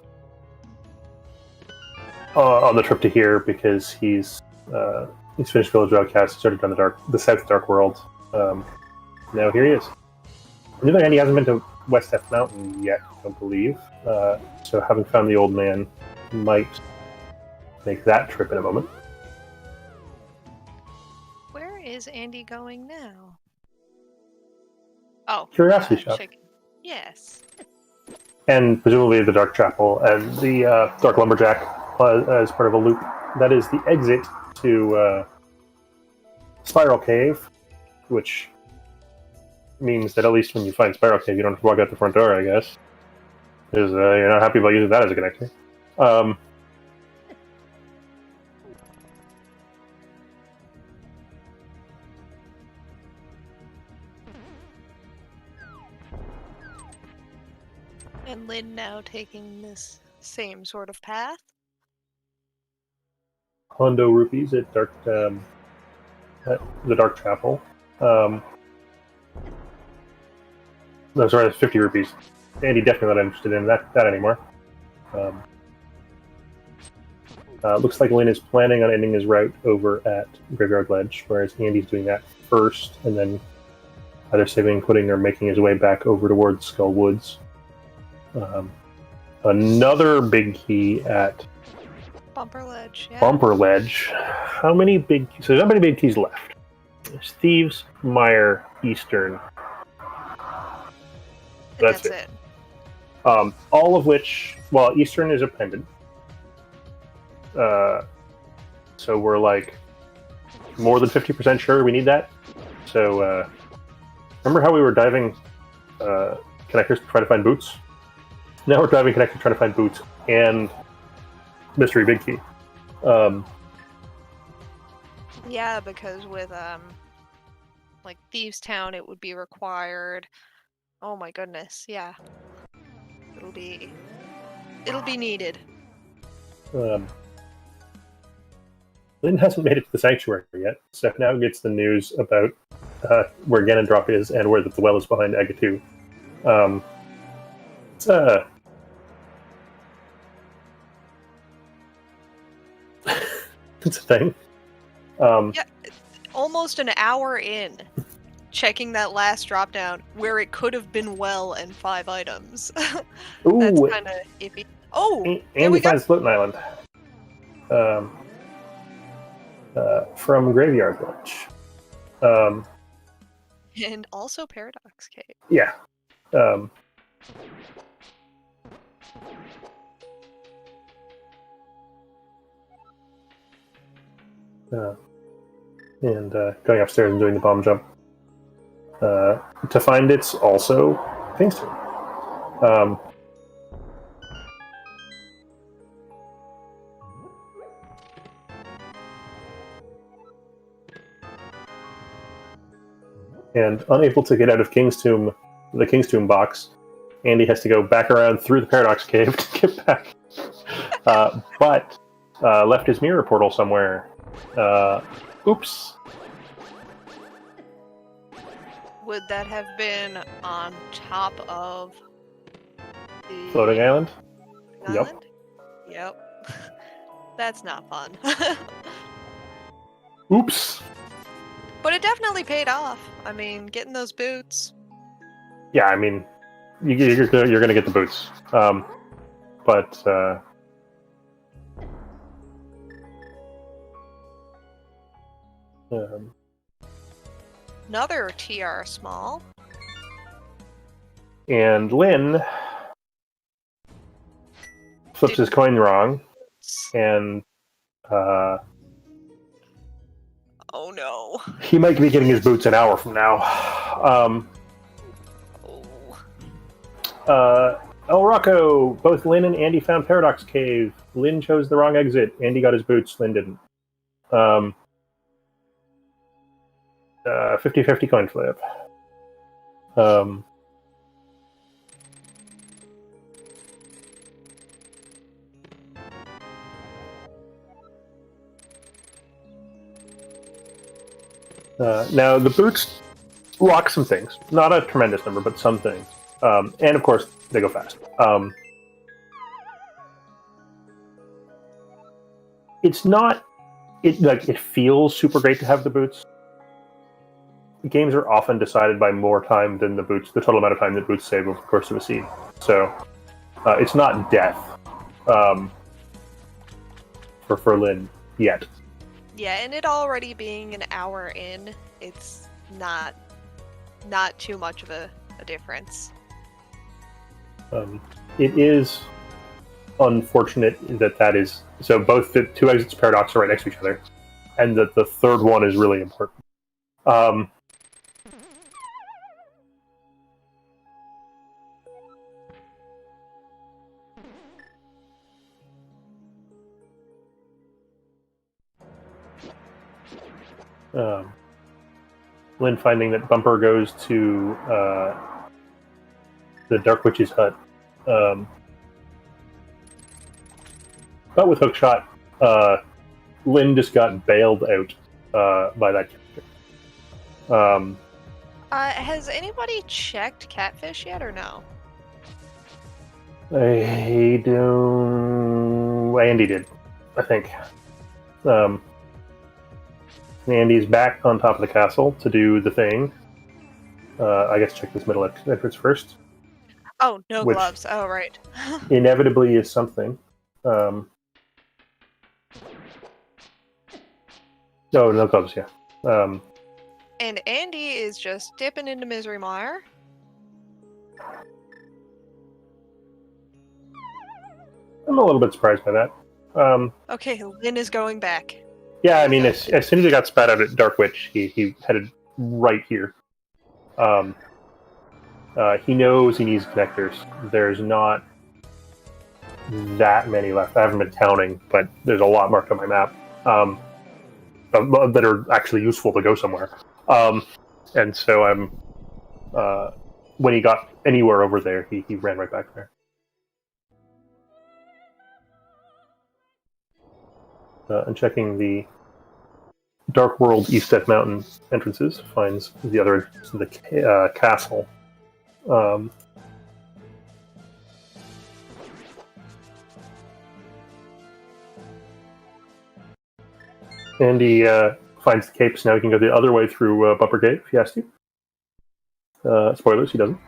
Speaker 2: trip to here because he's finished Village Outcast, started down the South Dark World. Now here he is. On the other hand, he hasn't been to West F Mountain yet, I don't believe. So having found the old man might make that trip in a moment.
Speaker 3: Where is Andy going now? Oh,
Speaker 2: Curiosity shop.
Speaker 3: chicken. Yes.
Speaker 2: And presumably the Dark Chapel and the Dark Lumberjack as part of a loop. That is the exit to Spiral Cave, which means that at least when you find Spiral Cave, you don't have to walk out the front door, I guess. Because you're not happy about using that as a connector.
Speaker 3: And Lynn now taking this same sort of path.
Speaker 2: Hondo rupees at the Dark Chapel. No, sorry, that's 50 rupees. Andy definitely not interested in that anymore. Looks like Lynn is planning on ending his route over at Graveyard Ledge, whereas Andy's doing that first, and then either saving, putting, or making his way back over towards Skull Woods. Another big key at
Speaker 3: Bumper Ledge. Yeah.
Speaker 2: Bumper Ledge. How many big keys? So there's not many big keys left. There's Thieves, Mire, Eastern.
Speaker 3: That's it.
Speaker 2: All of which, well, Eastern is a pendant. So we're like more than 50% sure we need that. So remember how we were diving connectors to try to find boots? Now we're diving connectors trying to find boots and mystery big key.
Speaker 3: Yeah, because with like Thieves Town, it would be required. Oh my goodness, yeah. It'll be needed.
Speaker 2: Lynn hasn't made it to the sanctuary yet, so now gets the news about where Ganondorf is and where the well is behind Agatu. It's a thing.
Speaker 3: Yeah, almost an hour in, checking that last drop down where it could have been well and 5 items.
Speaker 2: Ooh,
Speaker 3: that's kind of iffy. Oh,
Speaker 2: and we finds Floating Island. From Graveyard Ledge.
Speaker 3: And also Paradox Cave.
Speaker 2: Yeah. And going upstairs and doing the bomb jump. To find it's also Kingston. And unable to get out of the King's Tomb box, Andy has to go back around through the Paradox Cave to get back. But left his mirror portal somewhere. Oops.
Speaker 3: Would that have been on top of the
Speaker 2: Floating Island?
Speaker 3: island? Yep. That's not fun.
Speaker 2: Oops.
Speaker 3: But it definitely paid off. I mean, getting those boots.
Speaker 2: Yeah, I mean, you're gonna get the boots. But
Speaker 3: Another TR small.
Speaker 2: and Lynn flips his coin wrong, and
Speaker 3: oh no.
Speaker 2: he might be getting his boots an hour from now. El Rocco, both Lynn and Andy found Paradox Cave. Lynn chose the wrong exit. Andy got his boots. Lynn didn't. 50-50 coin flip. Now, the boots lock some things. Not a tremendous number, but some things. And, of course, they go fast. It's not... It feels super great to have the boots. Games are often decided by more time than the total amount of time that boots save over the course of a scene. So, it's not death for Lynn yet.
Speaker 3: Yeah, and it already being an hour in, it's not too much of a difference.
Speaker 2: It is unfortunate that is... So both the two exits Paradox are right next to each other, and that the third one is really important. Lynn finding that Bumper goes to the Dark Witch's hut. But with Hookshot, Lynn just got bailed out by that character.
Speaker 3: Has anybody checked Catfish yet, or no?
Speaker 2: I don't. Andy did, I think. Andy's back on top of the castle to do the thing. I guess check this middle entrance first.
Speaker 3: Oh, no
Speaker 2: Which
Speaker 3: gloves. Oh, right.
Speaker 2: inevitably is something. No, no gloves, yeah.
Speaker 3: And Andy is just dipping into Misery Mire.
Speaker 2: I'm a little bit surprised by that.
Speaker 3: Okay, Lynn is going back.
Speaker 2: Yeah, I mean, as soon as he got spat out at Dark Witch, he headed right here. He knows he needs connectors. There's not that many left. I haven't been counting, but there's a lot marked on my map that are actually useful to go somewhere. And so I'm when he got anywhere over there, he ran right back there. And checking the Dark World East Death Mountain entrances, finds the other entrance to the castle. And he finds the capes. Now he can go the other way through Bumper Gate if he has to. Spoilers, he doesn't.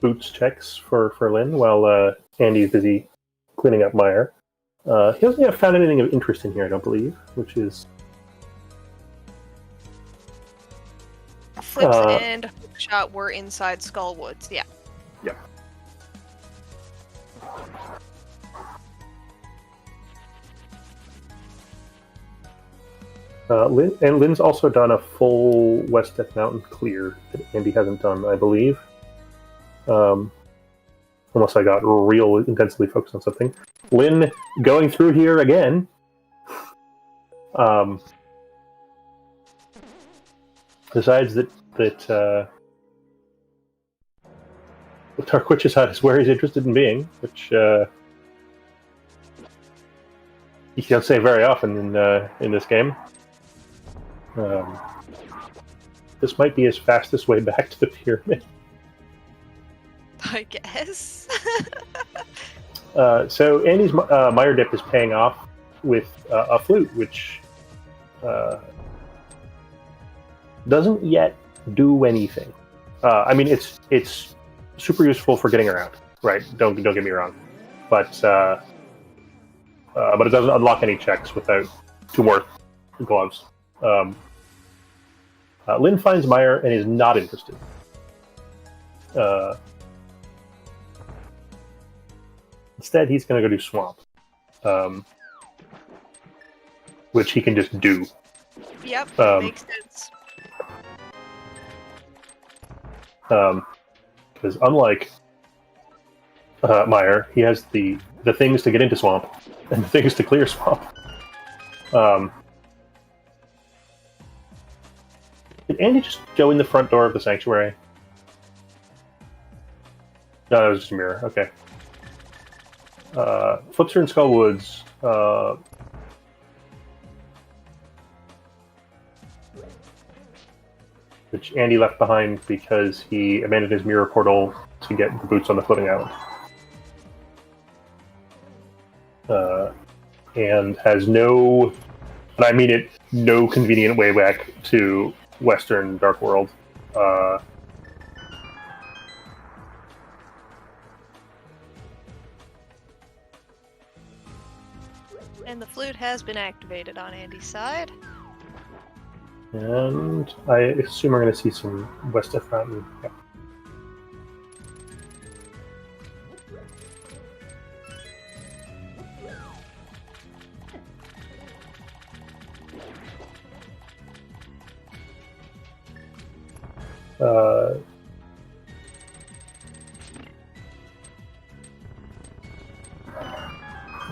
Speaker 2: Boots checks for Lynn while Andy's busy cleaning up Mire. He hasn't found anything of interest in here, I don't believe, which is...
Speaker 3: Flips and Hookshot were inside Skullwoods, yeah.
Speaker 2: Yeah. Lynn's also done a full West Death Mountain clear that Andy hasn't done, I believe. Unless I got real intensely focused on something. Lynn going through here again. Decides that Dark Witch's Hut is where he's interested in being, which you can't say very often in this game. This might be his fastest way back to the pyramid.
Speaker 3: I guess.
Speaker 2: So Andy's Mire Dip is paying off with a flute, which doesn't yet do anything. I mean, it's super useful for getting around, right? Don't get me wrong, but it doesn't unlock any checks without 2 more gloves. Lynn finds Mire and is not interested. Instead, he's going to go do Swamp, which he can just do.
Speaker 3: Yep, makes sense.
Speaker 2: Because unlike Mire, he has the things to get into Swamp and the things to clear Swamp. Did Andy just go in the front door of the sanctuary? No, that was just a mirror. Okay. Flips her in Skullwoods. Which Andy left behind because he abandoned his mirror portal to get the boots on the floating island. And has no, and I mean it, no convenient way back to Western Dark World.
Speaker 3: And the flute has been activated on Andy's side.
Speaker 2: And I assume we're going to see some West Death Mountain. Yeah.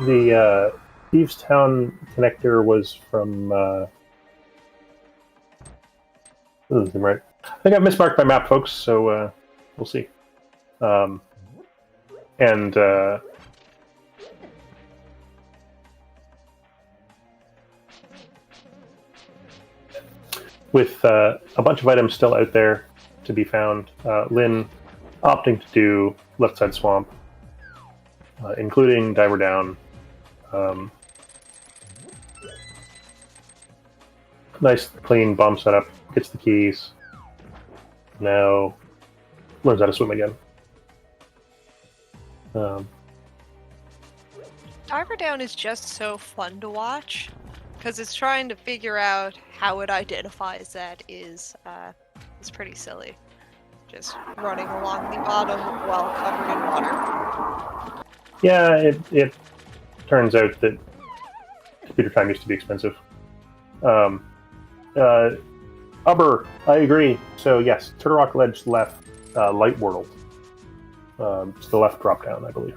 Speaker 2: The Thieves Town connector was from. Right. I think I've mismarked my map, folks. So we'll see. And with a bunch of items still out there to be found, Lynn opting to do Left Side Swamp, including Diver Down. Nice, clean bomb setup. Gets the keys. Now learns how to swim again.
Speaker 3: Diver Down is just so fun to watch because it's trying to figure out how it identifies that is pretty silly. Just running along the bottom while covered in water.
Speaker 2: Yeah, it turns out that computer time used to be expensive. Ubber, I agree. So yes, Turtle Rock Ledge left, Light World. It's the left drop down, I believe.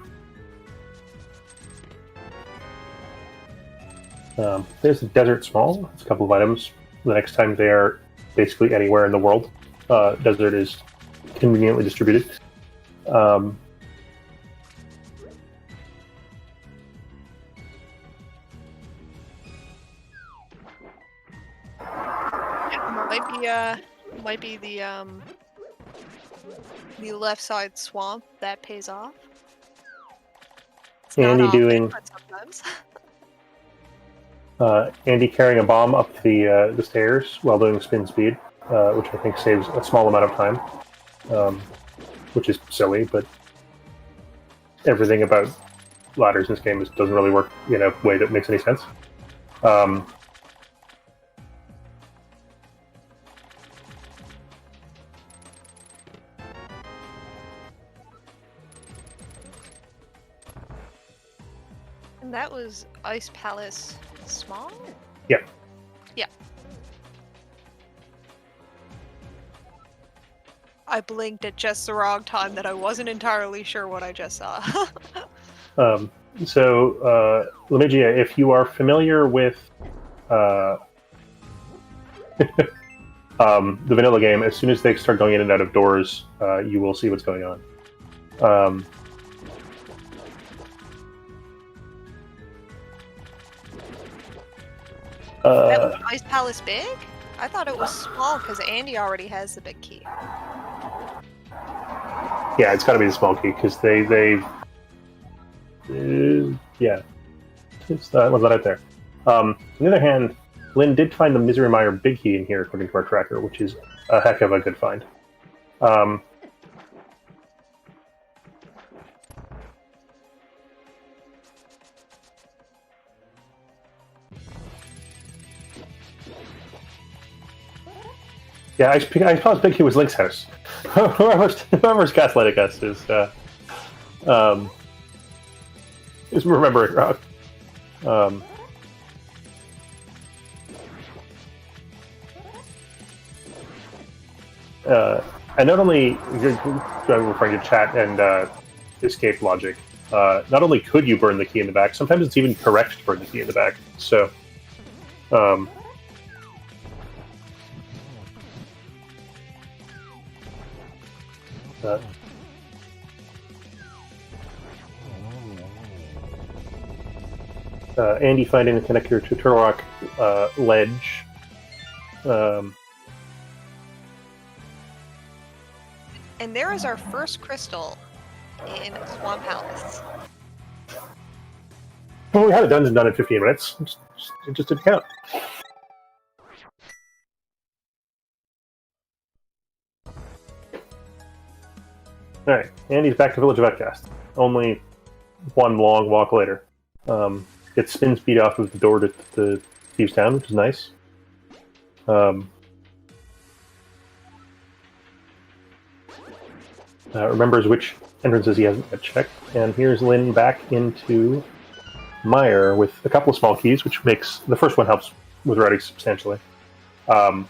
Speaker 2: There's the Desert Small. It's a couple of items. The next time they are basically anywhere in the world. Desert is conveniently distributed.
Speaker 3: Might be the left side swamp that pays off. It's
Speaker 2: Andy
Speaker 3: not often,
Speaker 2: doing
Speaker 3: but sometimes.
Speaker 2: Andy carrying a bomb up the stairs while doing spin speed, which I think saves a small amount of time, which is silly, but everything about ladders in this game doesn't really work in a way that makes any sense.
Speaker 3: And that was Ice Palace Small?
Speaker 2: Yeah.
Speaker 3: Yeah. I blinked at just the wrong time that I wasn't entirely sure what I just saw.
Speaker 2: So, Lemigia, if you are familiar with the vanilla game, as soon as they start going in and out of doors, you will see what's going on.
Speaker 3: That was Ice Palace big? I thought it was small because Andy already has the big key.
Speaker 2: Yeah, it's got to be the small key because yeah, it's that one's not out there. On the other hand, Lynn did find the Misery Mire big key in here according to our tracker, which is a heck of a good find. Yeah, I suppose Big Key was Link's house. Whoever's gaslighting us is remembering wrong. And not only you're referring to chat and escape logic, not only could you burn the key in the back, sometimes it's even correct to burn the key in the back. So, Andy finding the connector to Turtle Rock Ledge.
Speaker 3: And there is our first crystal in Swamp Palace.
Speaker 2: Well, we had a dungeon done in 15 minutes. It just didn't count. Alright, Andy's back to Village of Outcast. Only one long walk later. Gets spin speed off of the door to the Thieves' Town, which is nice. Remembers which entrances he hasn't yet checked. And here's Lynn back into Mire with a couple of small keys, which makes... The first one helps with routing substantially. The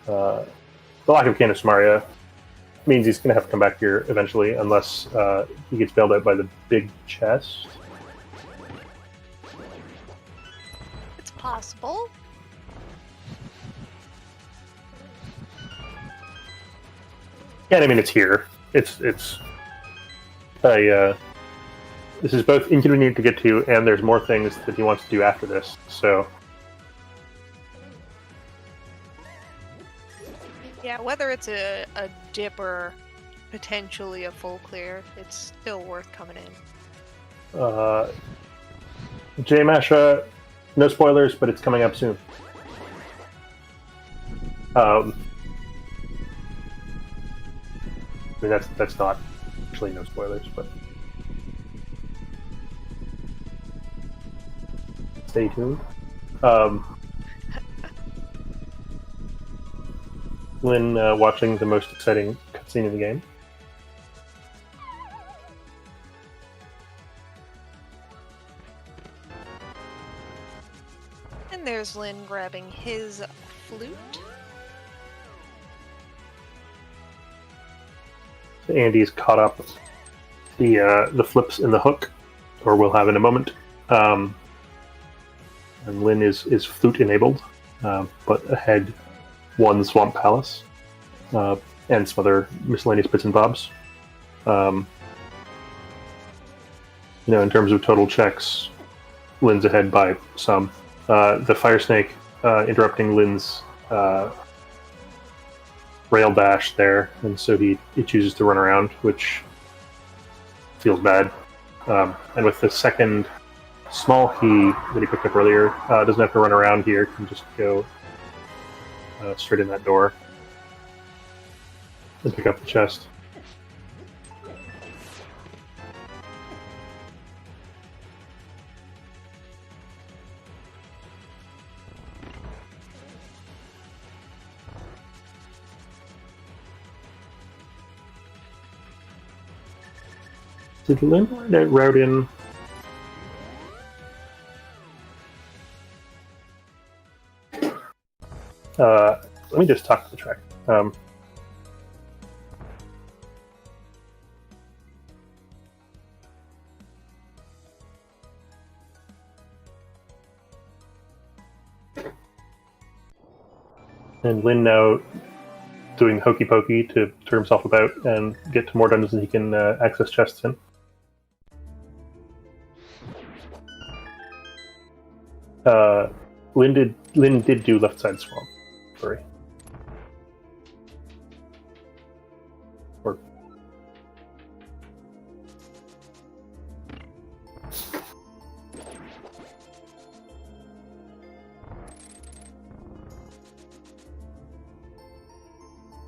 Speaker 2: lack of Canis Maria means he's going to have to come back here eventually, unless he gets bailed out by the big chest.
Speaker 3: It's possible.
Speaker 2: Yeah, I mean, it's here. This is both inconvenient to get to, and there's more things that he wants to do after this, so...
Speaker 3: Yeah, whether it's a dip or potentially a full clear, it's still worth coming in.
Speaker 2: J Masha, no spoilers, but it's coming up soon. I mean, that's not actually no spoilers, but stay tuned. Lynn watching the most exciting cutscene in the game.
Speaker 3: And there's Lynn grabbing his flute.
Speaker 2: Andy's caught up the flips in the hook, or will have in a moment. And Lynn is flute enabled, but ahead one Swamp Palace, and some other miscellaneous bits and bobs. In terms of total checks, Lynn's ahead by some. The Fire Snake interrupting Lynn's rail dash there, and so he chooses to run around, which feels bad. And with the second small key that he picked up earlier, doesn't have to run around here, can just go straight in that door and pick up the chest. Did Lynn route in? Let me just talk to the track. And Lynn now doing hokey pokey to turn himself about and get to more dungeons that he can access chests in. Lynn did do left side swamp. Sorry. Or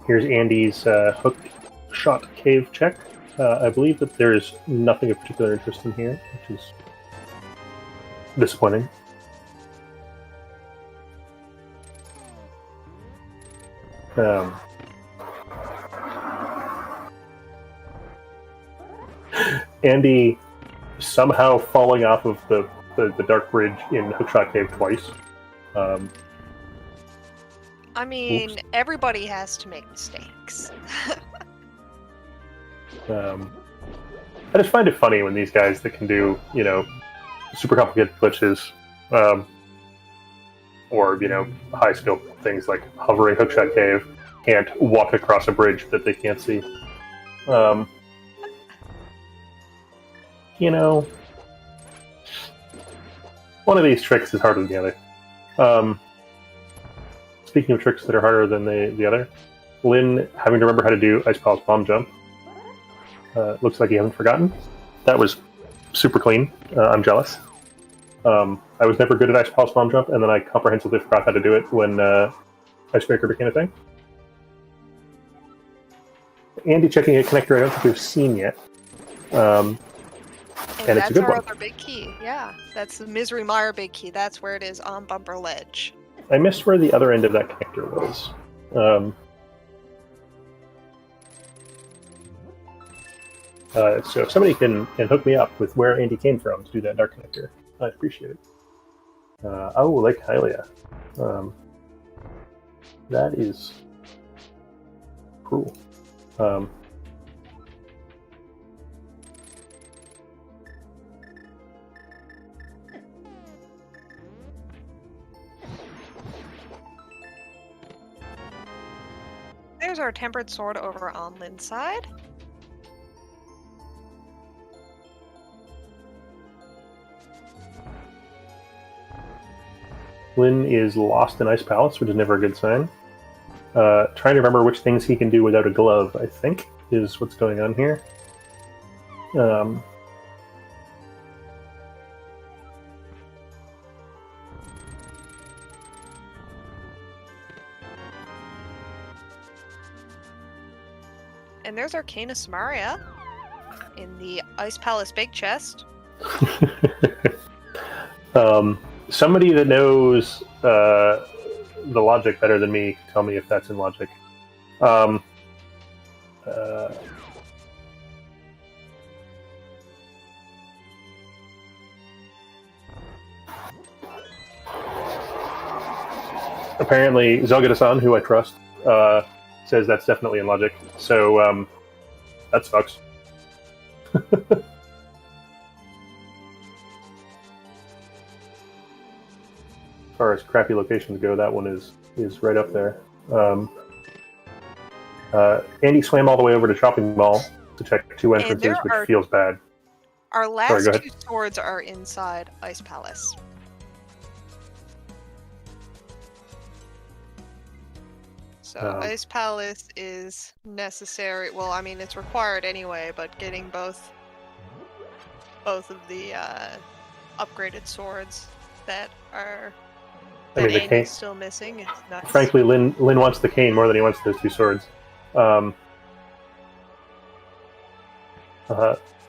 Speaker 2: here's Andy's hook shot cave check. I believe that there is nothing of particular interest in here, which is disappointing. Andy somehow falling off of the dark bridge in Hookshot Cave twice.
Speaker 3: I mean, everybody has to make mistakes.
Speaker 2: I just find it funny when these guys that can do, super complicated glitches, or, high skill things like hovering Hookshot Cave, can't walk across a bridge that they can't see. One of these tricks is harder than the other. Speaking of tricks that are harder than the other, Lynn having to remember how to do Ice Palace Bomb Jump. Looks like you haven't forgotten. That was super clean. I'm jealous. I was never good at Ice Palace Bomb Jump, and then I comprehensively forgot how to do it when Icebreaker became a thing. Andy checking a connector I don't think we've seen yet. And it's a good
Speaker 3: our
Speaker 2: one.
Speaker 3: other big key. Yeah, that's the Misery Mire big key. That's where it is on Bumper Ledge.
Speaker 2: I missed where the other end of that connector was. So if somebody can hook me up with where Andy came from to do that dark connector, I'd appreciate it. Lake Hylia. That is cruel.
Speaker 3: There's our Tempered Sword over on Lynn's side.
Speaker 2: Lynn is lost in Ice Palace, which is never a good sign. Trying to remember which things he can do without a glove, I think, is what's going on here.
Speaker 3: And there's Arcana Samaria in the Ice Palace big chest.
Speaker 2: Somebody that knows the logic better than me, tell me if that's in logic. Apparently, Zelda-san, who I trust, says that's definitely in logic. So, that sucks. As far as crappy locations go, that one is right up there. Andy swam all the way over to Shopping Mall to check 2 entrances, which feels bad.
Speaker 3: Our last 2 swords are inside Ice Palace. So Ice Palace is necessary. Well, I mean, it's required anyway, but getting both of the upgraded swords that are Andy's still missing is nuts.
Speaker 2: Frankly, Lin wants the cane more than he wants those 2 swords.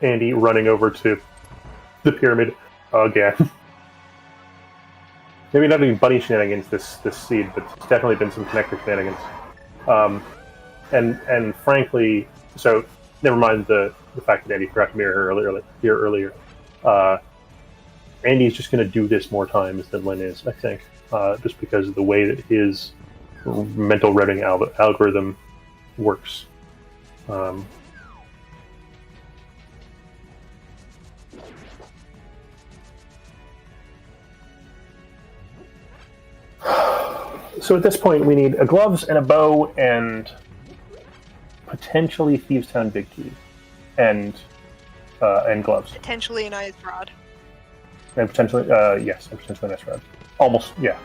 Speaker 2: Andy running over to the pyramid again. Maybe not even bunny shenanigans this seed, but it's definitely been some connector shenanigans. And frankly, so never mind the fact that Andy forgot to mirror her earlier. Andy's just going to do this more times than Lin is, I think, just because of the way that his mental routing algorithm works. So at this point, we need a gloves and a bow and potentially Thieves' Town big key and gloves.
Speaker 3: Potentially an ice rod.
Speaker 2: And potentially, yes, and potentially an ice rod. Almost, yeah.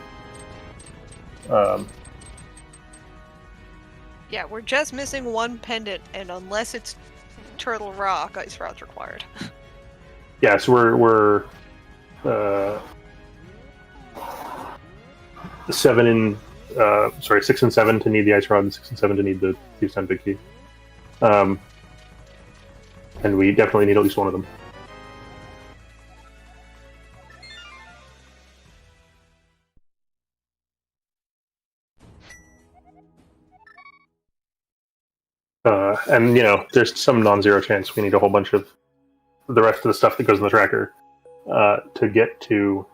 Speaker 3: Yeah, we're just missing 1 pendant, and unless it's Turtle Rock, ice rod's required.
Speaker 2: Yeah, so we're 6 and 7 to need the ice rod, and 6 and 7 to need the Thieves' Town big key. And we definitely need at least one of them. And, there's some non-zero chance we need a whole bunch of the rest of the stuff that goes in the tracker to get to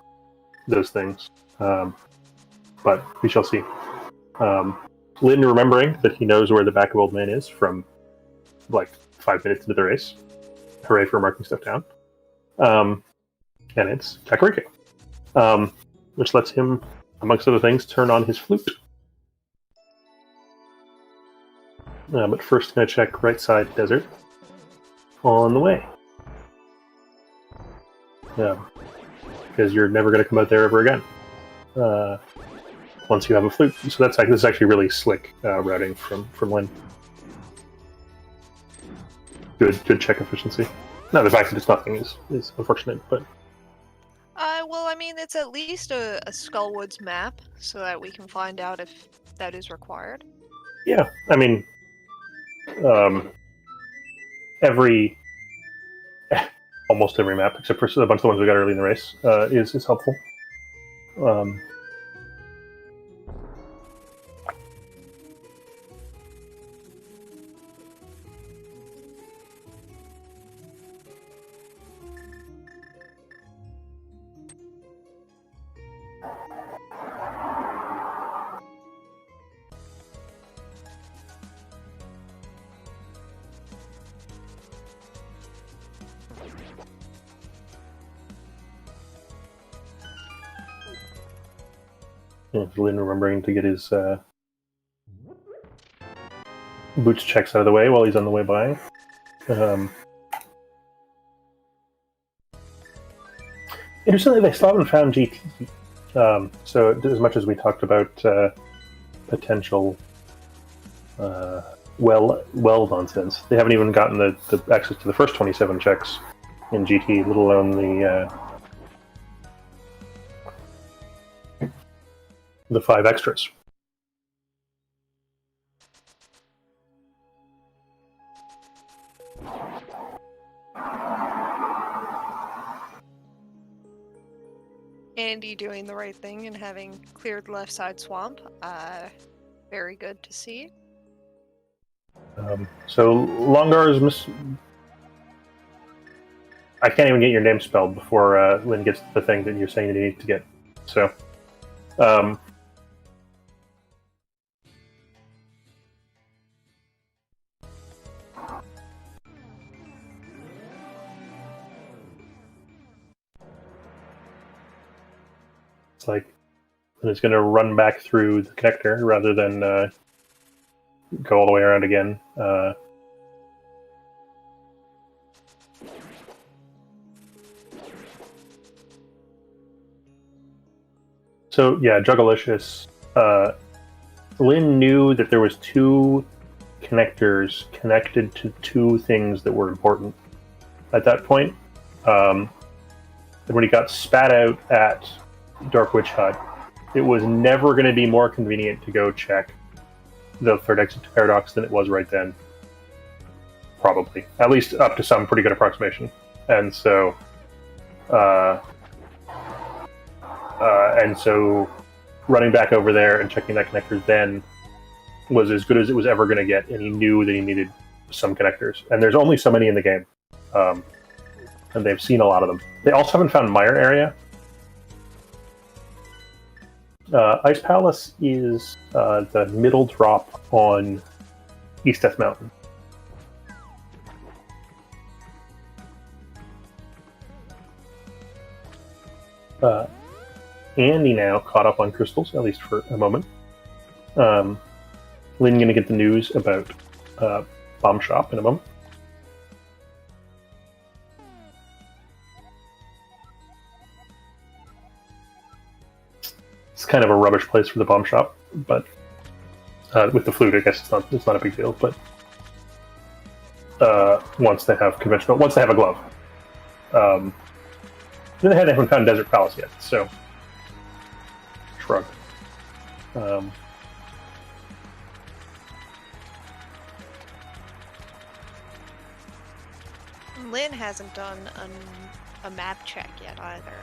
Speaker 2: those things. But we shall see. Lin remembering that he knows where the back of Old Man is from, 5 minutes into the race. Hooray for marking stuff down. And it's Kakariko. Which lets him, amongst other things, turn on his flute. But first, I'm going to check right side desert. On the way. Yeah. Because you're never going to come out there ever again. Once you have a flute. So this is actually really slick routing from Lin. Good check efficiency. Now the fact that it's nothing is unfortunate, but...
Speaker 3: Well, I mean, it's at least a Skullwoods map, so that we can find out if that is required.
Speaker 2: Yeah, I mean... almost every map, except for a bunch of the ones we got early in the race, is helpful. Lin remembering to get his boots checks out of the way while he's on the way by. Interestingly, they still haven't found GT. So as much as we talked about potential well nonsense. They haven't even gotten the access to the first 27 checks in GT, let alone the 5 extras.
Speaker 3: Andy doing the right thing and having cleared the left side swamp. Very good to see.
Speaker 2: So Longar's I can't even get your name spelled before Lynn gets the thing that you're saying that you need to get. So, it's like it's going to run back through the connector rather than go all the way around again. So yeah, Juggalicious. Lynn knew that there was 2 connectors connected to 2 things that were important at that point. And when he got spat out at Dark Witch Hut, it was never going to be more convenient to go check the third exit to Paradox than it was right then. Probably. At least up to some pretty good approximation. And so... and so running back over there and checking that connector then was as good as it was ever going to get, and he knew that he needed some connectors. And there's only so many in the game. And they've seen a lot of them. They also haven't found Mire area. Ice Palace is the middle drop on East Death Mountain. Andy now caught up on crystals, at least for a moment. Lynn going to get the news about Bomb Shop in a moment. It's kind of a rubbish place for the Bomb Shop, but with the flute, I guess it's not a big deal. But once they have a glove, then they haven't found Desert Palace yet, so. Shrug.
Speaker 3: Lynn hasn't done a map check yet either.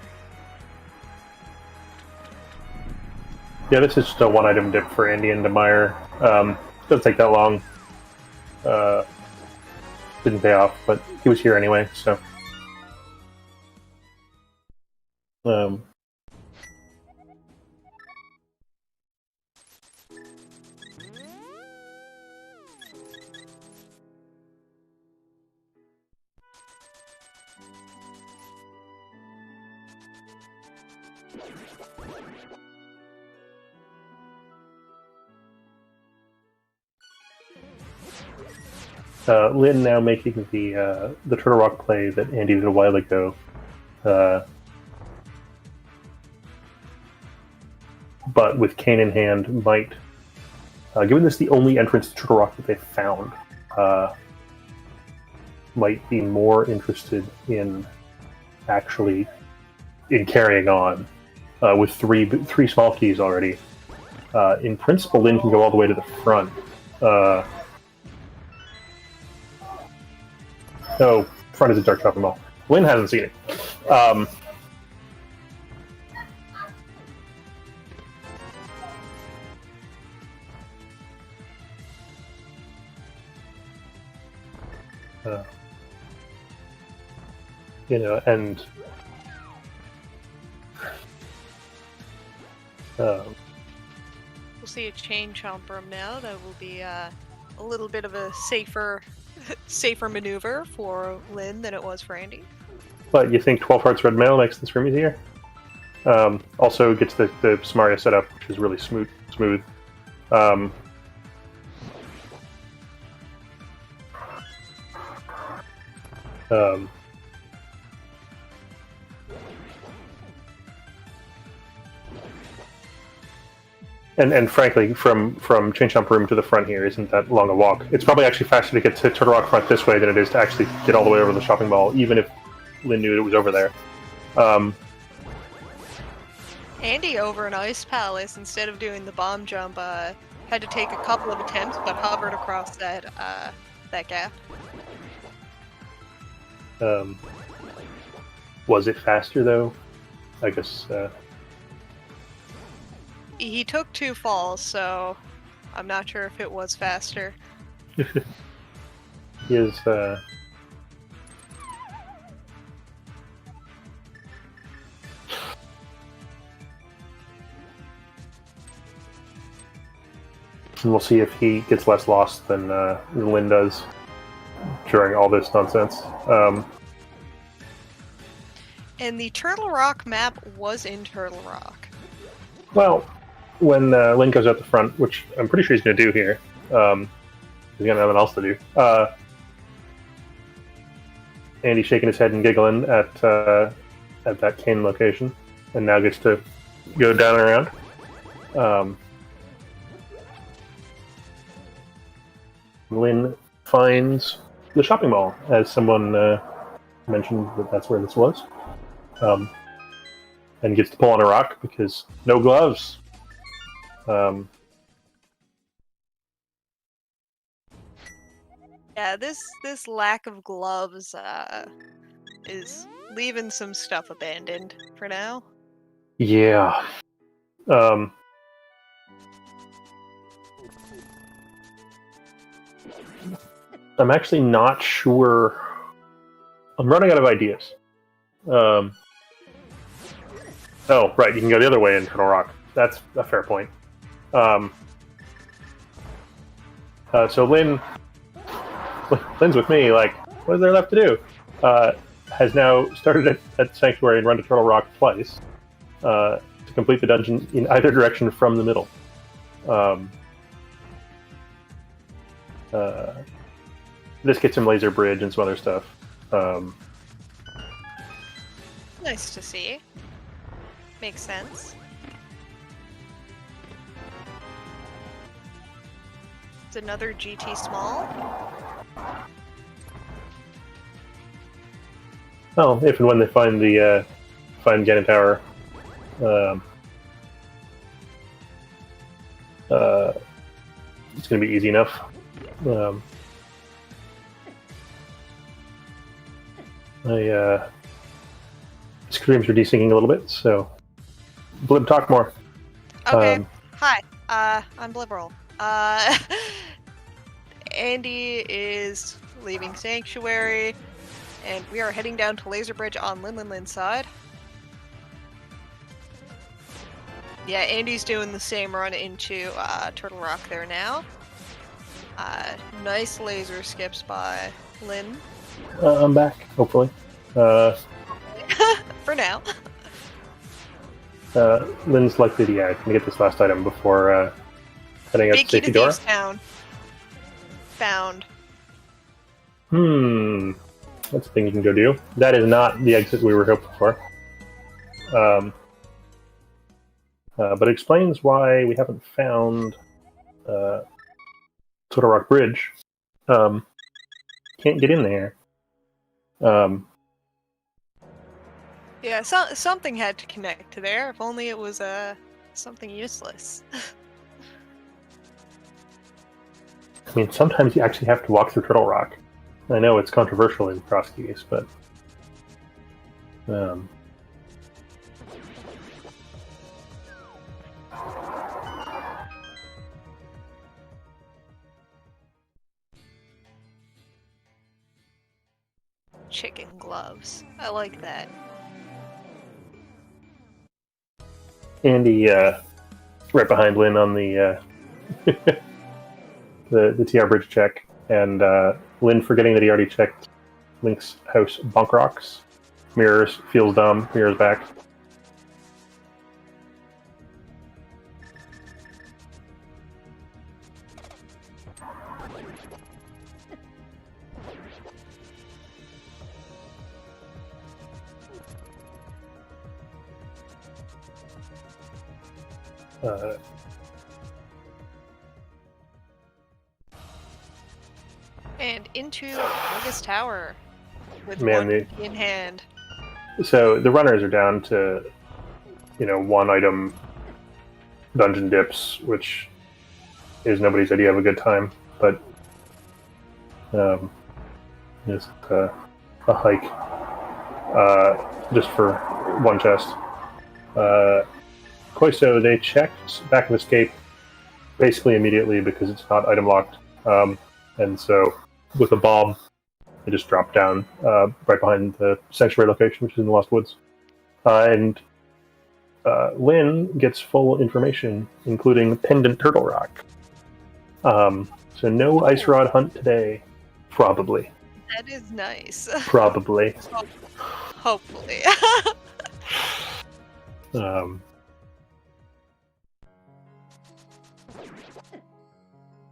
Speaker 2: Yeah, this is just a one-item dip for Andy and Demire. Doesn't take that long. Didn't pay off, but he was here anyway, so. Lynn now making the Turtle Rock play that Andy did a while ago. But with cane in hand, might, given this the only entrance to Turtle Rock that they found, might be more interested in actually carrying on with three small keys already. In principle, Lynn can go all the way to the front. No, front is a dark shopping mall. Lynn hasn't seen it. And
Speaker 3: we'll see a chain chomper now. That will be a little bit of a safer maneuver for Lynn than it was for Andy.
Speaker 2: But you think 12 Hearts Red Mail makes this room easier? Also gets the Samaria set up, which is really smooth. And frankly, from Chain Chomp Room to the front here isn't that long a walk. It's probably actually faster to get to Turtle Rock Front this way than it is to actually get all the way over to the shopping mall, even if Lynn knew it was over there.
Speaker 3: Andy over in Ice Palace, instead of doing the bomb jump, had to take a couple of attempts, but hovered across that gap.
Speaker 2: Was it faster though? I guess.
Speaker 3: He took 2 falls, so I'm not sure if it was faster.
Speaker 2: He is. And we'll see if he gets less lost than Lynn does during all this nonsense.
Speaker 3: And the Turtle Rock map was in Turtle Rock.
Speaker 2: Well, when Lynn goes out the front, which I'm pretty sure he's going to do here, he's going to have nothing else to do. Andy's shaking his head and giggling at that cane location, and now gets to go down and around. Lynn finds the shopping mall, as someone mentioned that's where this was. And gets to pull on a rock because no gloves.
Speaker 3: Yeah, this lack of gloves is leaving some stuff abandoned for now.
Speaker 2: Yeah. I'm actually not sure. I'm running out of ideas. Oh, right, you can go the other way in Turtle Rock. That's a fair point. So Lynn's with me, like, what is there left to do? Has now started at Sanctuary and run to Turtle Rock twice to complete the dungeon in either direction from the middle. This gets him Laser Bridge and some other stuff.
Speaker 3: Nice to see. Makes sense. It's another GT small.
Speaker 2: Well, if and when they find the find Ganon Tower, it's going to be easy enough. Screams are desyncing a little bit, so Blib, talk more.
Speaker 3: Okay. Hi. I'm Blibroll. Andy is leaving Sanctuary, and we are heading down to Laser Bridge on Linlinlin's side. Yeah, Andy's doing the same run into Turtle Rock there now. Nice laser skips by Lynn.
Speaker 2: I'm back, hopefully.
Speaker 3: For now.
Speaker 2: Lynn's likely to gonna get this last item before heading out
Speaker 3: Big
Speaker 2: to
Speaker 3: key
Speaker 2: safety
Speaker 3: to
Speaker 2: door.
Speaker 3: Thieves Town. Found.
Speaker 2: That's a thing you can go do. That is not the exit we were hoping for. But it explains why we haven't found Turtle Rock Bridge. Can't get in there.
Speaker 3: Yeah, something had to connect to there. If only it was something useless.
Speaker 2: I mean, sometimes you actually have to walk through Turtle Rock. I know it's controversial in CrossKeys, but
Speaker 3: Chicken gloves. I like that.
Speaker 2: Andy, right behind Lynn on the the TR bridge check, and Lynn forgetting that he already checked Link's house bunk rocks. Mirrors, feels dumb, mirrors back.
Speaker 3: And into August Tower with
Speaker 2: Man,
Speaker 3: one key in hand.
Speaker 2: So the runners are down to, one item dungeon dips, which is nobody's idea of a good time, but it's a hike just for one chest. Koiso, they checked back of escape basically immediately because it's not item locked, and so with a bomb, they just dropped down right behind the sanctuary location, which is in the Lost Woods. And Lynn gets full information, including Pendant Turtle Rock. So no ice rod hunt today, probably.
Speaker 3: That is nice.
Speaker 2: Probably.
Speaker 3: Hopefully.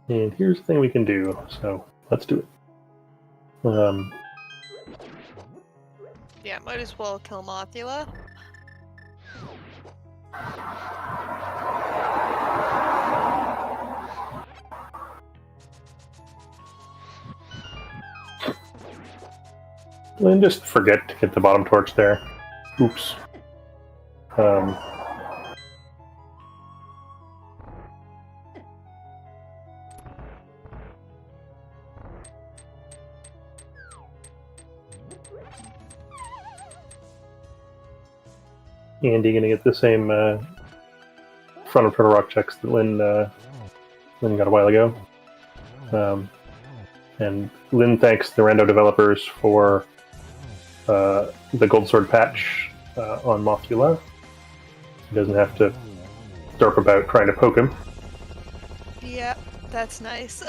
Speaker 2: And here's the thing we can do, so let's do it.
Speaker 3: Yeah, might as well kill Mothula.
Speaker 2: Lynn, just forget to get the bottom torch there. Oops. Andy gonna get the same front of Turtle Rock checks that Lynn got a while ago. And Lynn thanks the Rando developers for the Gold Sword patch on Mothula. He doesn't have to derp about trying to poke him.
Speaker 3: Yeah, that's nice.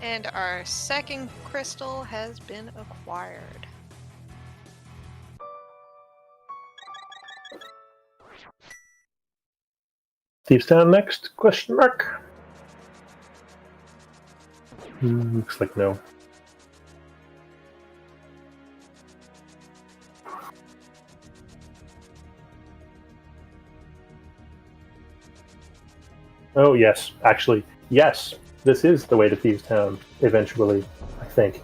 Speaker 3: And our second crystal has been acquired.
Speaker 2: Thieves Town next? Question mark. Looks like no. Oh yes, actually, yes. This is the way to Thieves Town eventually, I think.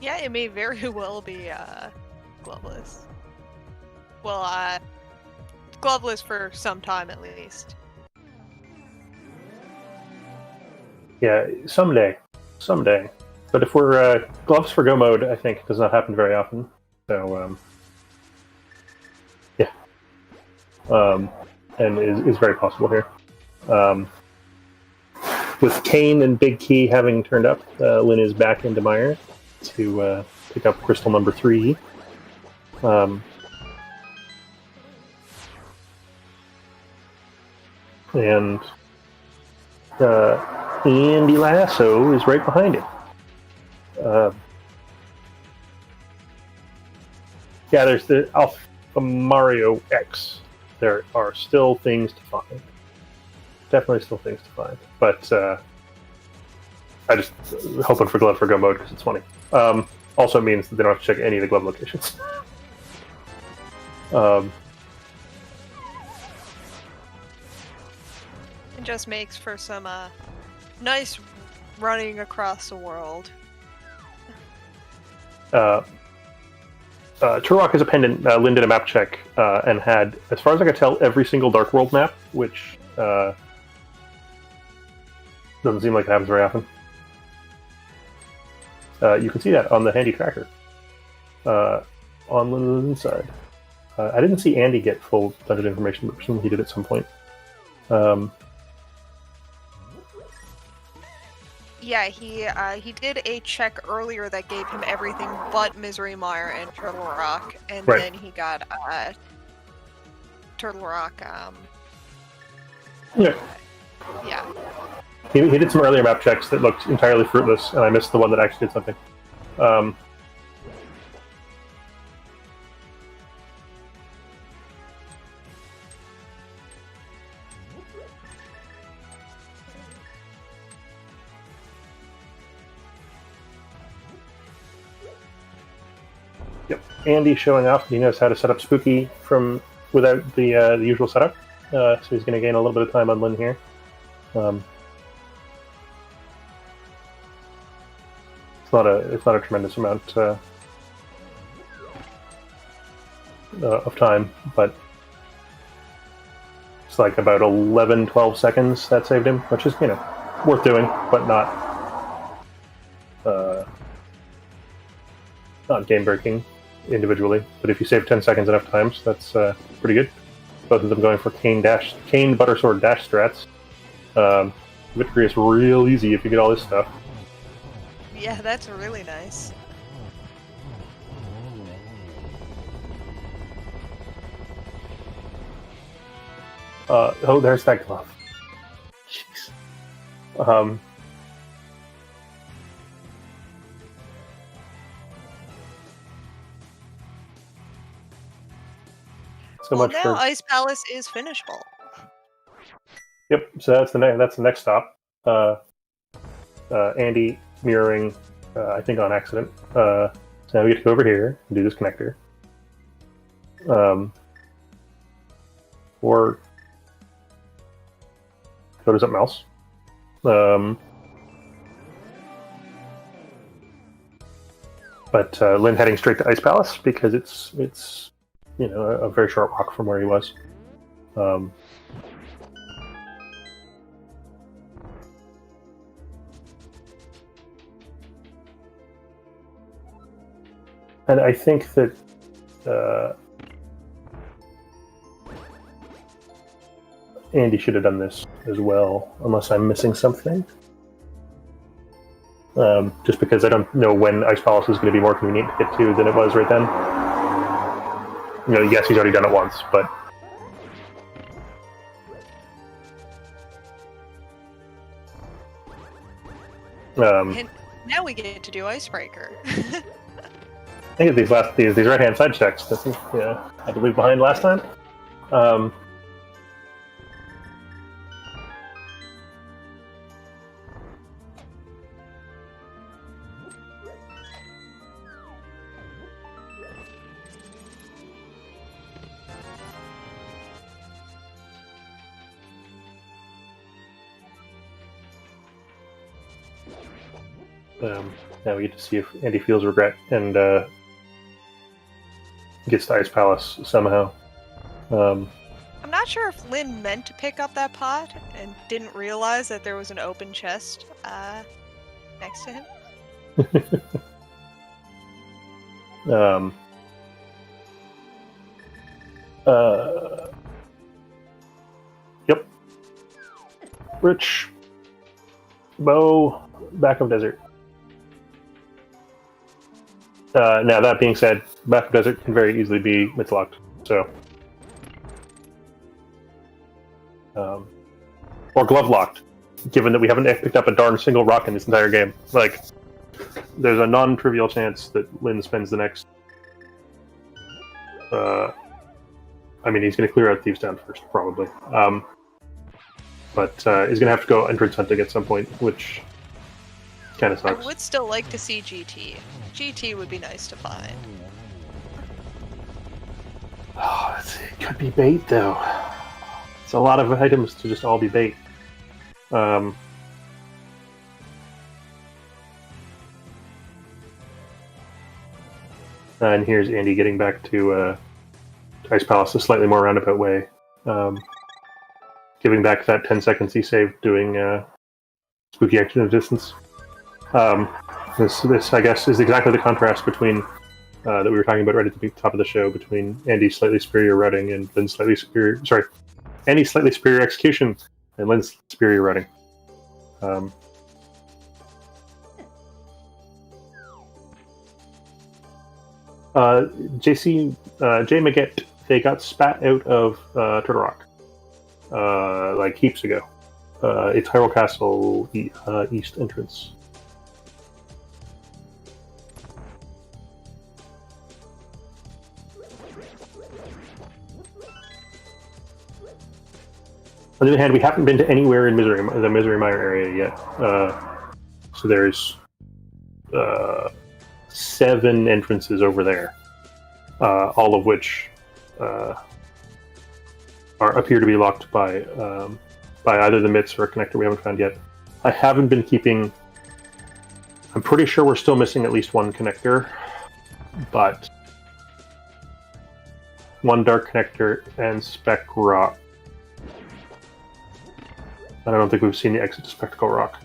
Speaker 3: Yeah, it may very well be gloveless. Well, gloveless for some time at least.
Speaker 2: Yeah, someday. But if we're gloves for go mode, I think it does not happen very often. So, yeah. And is very possible here. With Kane and Big Key having turned up, Lynn is back into Mire to pick up crystal number 3. And Andy Lasso is right behind him. Yeah, there's the Alpha Mario X. There are still things to find. Definitely still things to find. But I just hoping for glove for go mode because it's funny. Also means that they don't have to check any of the glove locations.
Speaker 3: It just makes for some nice running across the world.
Speaker 2: Turok is a pendant. Lynn did a map check and had, as far as I could tell, every single Dark World map, which doesn't seem like it happens very often. You can see that on the handy tracker on Linlinlin's side. I didn't see Andy get full dungeon information, but presumably he did at some point.
Speaker 3: Yeah, he did a check earlier that gave him everything but Misery Mire and Turtle Rock, and
Speaker 2: Right.
Speaker 3: then he got Turtle Rock.
Speaker 2: Yeah.
Speaker 3: Yeah.
Speaker 2: He did some earlier map checks that looked entirely fruitless, and I missed the one that actually did something. Andy showing off. He knows how to set up Spooky from without the usual setup. So he's going to gain a little bit of time on Lin here. It's not a tremendous amount of time, but it's like about 11, 12 seconds that saved him, which is, worth doing, but not game-breaking individually. But if you save 10 seconds enough times, that's pretty good. Both of them going for cane buttersword dash strats. Victory is real easy if you get all this stuff.
Speaker 3: Yeah, that's really nice.
Speaker 2: Oh, there's that glove. Jeez.
Speaker 3: Well, now Ice Palace is finishable.
Speaker 2: Yep. So that's the next stop. Andy mirroring, I think on accident. So now we get to go over here and do this connector. Or go to something else. But Lin heading straight to Ice Palace because it's a very short walk from where he was. And I think that Andy should have done this as well, unless I'm missing something. Just because I don't know when Ice Palace is going to be more convenient to get to than it was right then. Yes, he's already done it once, but...
Speaker 3: And now we get to do Icebreaker.
Speaker 2: I think these right-hand side checks, I had to leave behind last time. Now we get to see if Andy feels regret and gets to Ice Palace somehow.
Speaker 3: I'm not sure if Lin meant to pick up that pot and didn't realize that there was an open chest next to him.
Speaker 2: Yep. Rich. Bow. Back of Desert. Now, that being said, Back of Desert can very easily be locked, so... or glove locked, given that we haven't picked up a darn single rock in this entire game. Like, there's a non-trivial chance that Lin spends the next... he's going to clear out Thieves' Town first, probably. But he's going to have to go entrance hunting at some point, which kind of sucks.
Speaker 3: I would still like to see GT. GT would be nice to find.
Speaker 2: Oh, it could be bait, though. It's a lot of items to just all be bait. And here's Andy getting back to Ice Palace a slightly more roundabout way. Giving back that 10 seconds he saved doing Spooky Action of Distance. This, I guess, is exactly the contrast between that we were talking about right at the top of the show between Andy's slightly superior routing and Lin's slightly superior... Sorry, Andy's slightly superior execution and Lin's superior routing. Jay Maggett, they got spat out of Turtle Rock like heaps ago. It's Hyrule Castle east entrance. On the other hand, we haven't been to anywhere in the Misery Mire area yet. So there's 7 entrances over there. all of which appear to be locked by either the MITs or a connector we haven't found yet. I haven't been keeping... I'm pretty sure we're still missing at least one connector, but one dark connector and spec rock. I don't think we've seen the exit to Spectacle Rock.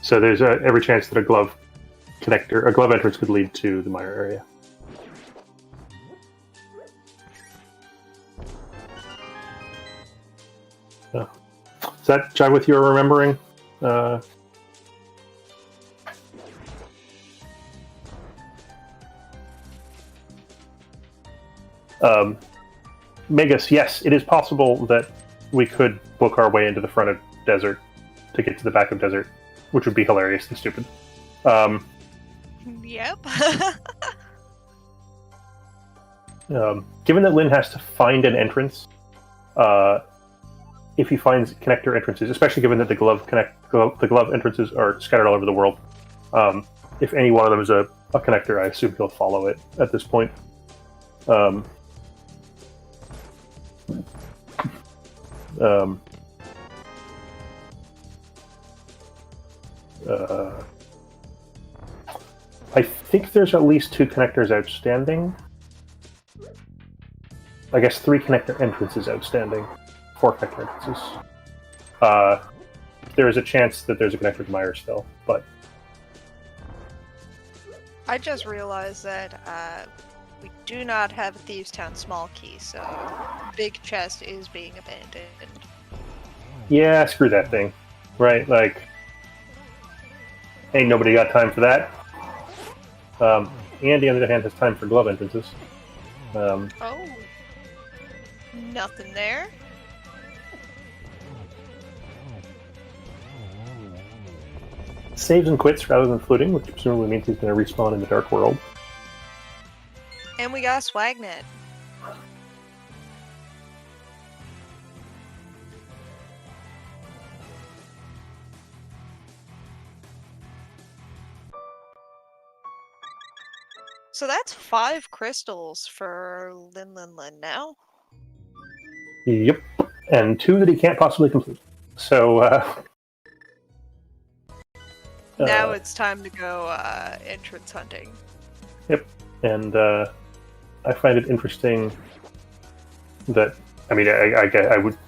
Speaker 2: So there's every chance that a glove entrance could lead to the mire area. Does that jive with your remembering? Magus, yes, it is possible that we could book our way into the front of desert to get to the back of desert, which would be hilarious and stupid.
Speaker 3: Yep.
Speaker 2: Given that Lynn has to find an entrance, if he finds connector entrances, especially given that the glove entrances are scattered all over the world, if any one of them is a connector, I assume he'll follow it at this point. I think there's at least 2 connectors outstanding. I guess 3 connector entrances outstanding. 4 connector entrances. There is a chance that there's a connector to Mire still, but...
Speaker 3: I just realized that we do not have a Thieves' Town small key, so big chest is being abandoned.
Speaker 2: Yeah, screw that thing. Right, like... Ain't nobody got time for that. Andy, on the other hand, has time for glove entrances.
Speaker 3: Oh. Nothing there.
Speaker 2: Saves and quits rather than fluting, which presumably means he's going to respawn in the Dark World.
Speaker 3: And we got a swagnet. So that's 5 crystals for Linlinlin now.
Speaker 2: Yep. And 2 that he can't possibly complete. So,
Speaker 3: now it's time to go entrance hunting.
Speaker 2: Yep. And I find it interesting that, I mean,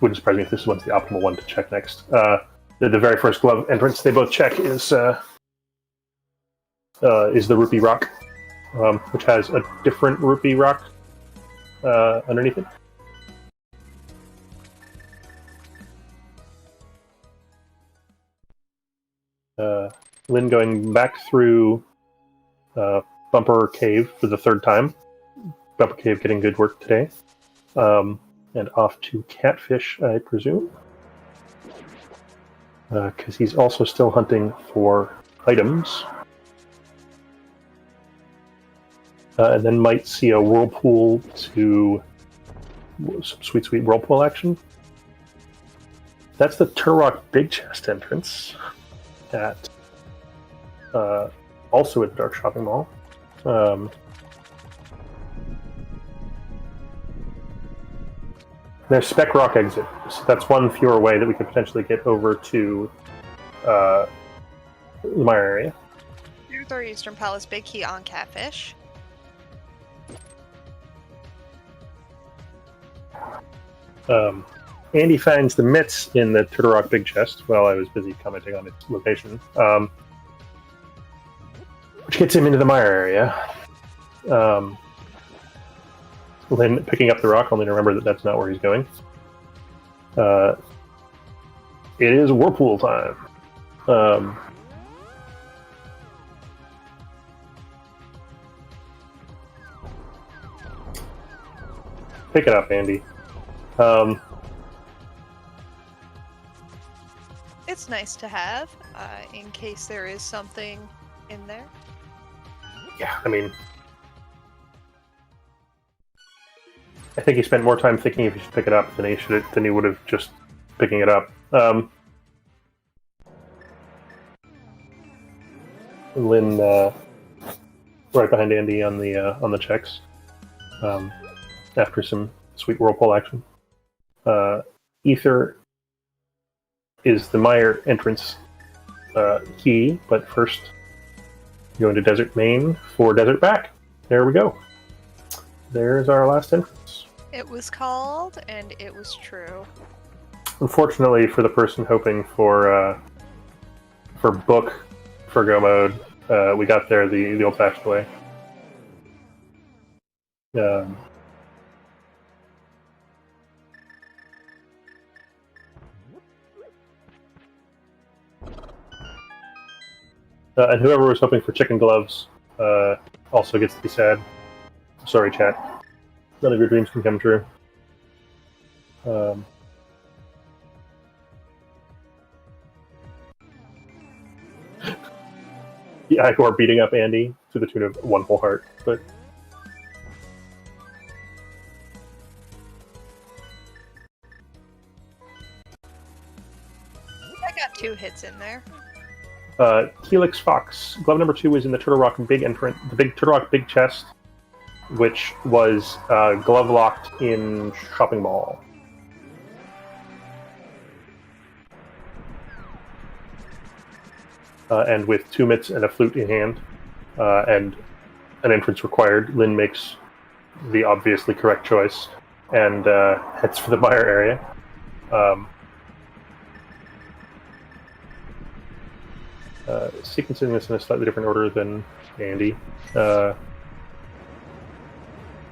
Speaker 2: wouldn't surprise me if this one's the optimal one to check next. The very first glove entrance they both check is the Rupee Rock, which has a different Rupee Rock underneath it. Lynn going back through Bumper Cave for the 3rd time. Bumper Cave getting good work today. And off to Catfish, I presume. Because he's also still hunting for items. And then might see a whirlpool to some sweet, sweet whirlpool action. That's the Turok Big Chest entrance at also at the Dark Shopping Mall. There's Spec Rock exit, so that's one fewer way that we could potentially get over to the Mire area.
Speaker 3: 2-3 Eastern Palace, big key on Catfish.
Speaker 2: Andy finds the mitts in the Turok Big Chest while I was busy commenting on its location, which gets him into the Mire area. Lynn picking up the rock, only to remember that that's not where he's going. It is Whirlpool time. Pick it up, Andy.
Speaker 3: It's nice to have, in case there is something in there.
Speaker 2: Yeah, I mean... I think he spent more time thinking if he should pick it up than he would have just picking it up. Lynn right behind Andy on the checks. After some sweet whirlpool action. Ether is the Mire entrance key, but first go into Desert Main for Desert Back. There we go. There's our last entrance.
Speaker 3: It was called, and it was true.
Speaker 2: Unfortunately, for the person hoping for book for Go mode, we got there the old-fashioned way. And whoever was hoping for chicken gloves also gets to be sad. Sorry, chat. None of your dreams can come true. Yeah, or beating up Andy to the tune of one whole heart, but
Speaker 3: I got 2 hits in there.
Speaker 2: Helix Fox. Glove number 2 is in the Turtle Rock big entrant, the big Turtle Rock big chest, which was glove locked in Shopping Mall. And with 2 mitts and a flute in hand, and an entrance required, Lynn makes the obviously correct choice and heads for the Mire area. Sequencing this in a slightly different order than Andy. I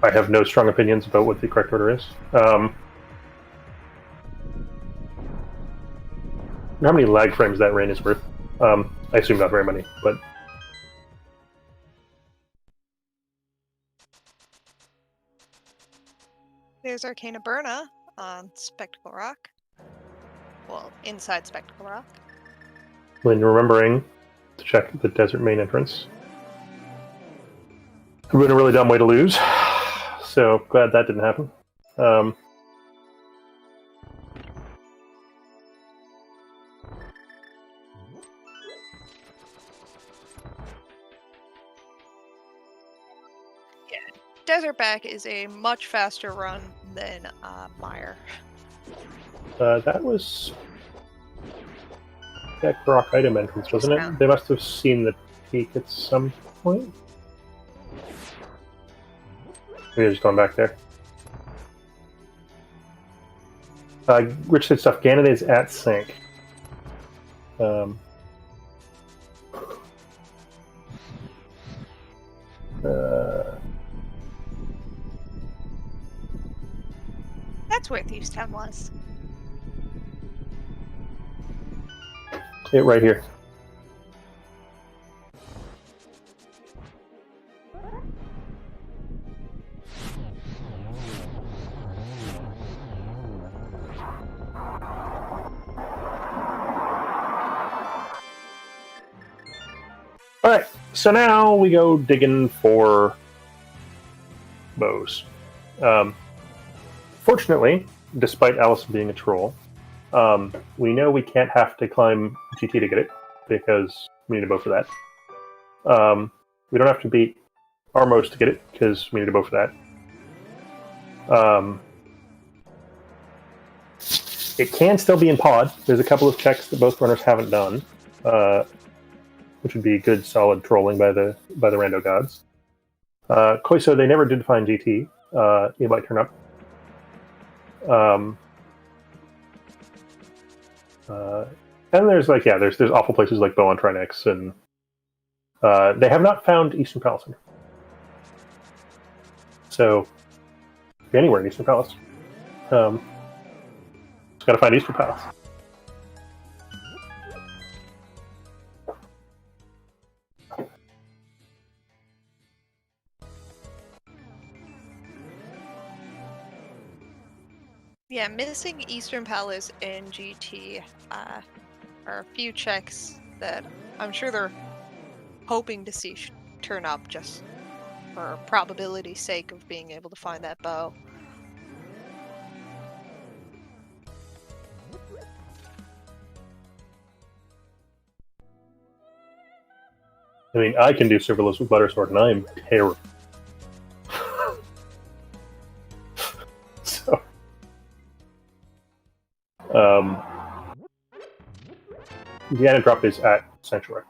Speaker 2: have no strong opinions about what the correct order is. How many lag frames that rain is worth? I assume not very many, but...
Speaker 3: There's Arcana Burna on Spectacle Rock. Well, inside Spectacle Rock.
Speaker 2: When remembering to check the Desert Main entrance. It would have been a really dumb way to lose, so glad that didn't happen.
Speaker 3: Desert Back is a much faster run than Mire.
Speaker 2: That was that rock item entrance, wasn't it? They must have seen the peak at some point. Maybe they're just going back there. Rich said stuff. Ganon is at sync.
Speaker 3: That's where Thieves' Town was.
Speaker 2: It right here. Alright, so now we go digging for bows. Fortunately, despite Allison being a troll, we know we can't have to climb GT to get it, because we need a bow for that. We don't have to beat Armos to get it, because we need a bow for that. It can still be in pod. There's a couple of checks that both runners haven't done, which would be good, solid trolling by the rando gods. Koiso, they never did find GT. It might turn up. And there's there's awful places like Bow on Trinex, and they have not found Eastern Palace. So, be anywhere in Eastern Palace. Just gotta find Eastern Palace.
Speaker 3: Yeah, missing Eastern Palace and GT are a few checks that I'm sure they're hoping to see turn up just for probability's sake of being able to find that bow.
Speaker 2: I mean, I can do serverless with Buttersword, and I'm terrible. So, the added drop is at Sanctuary.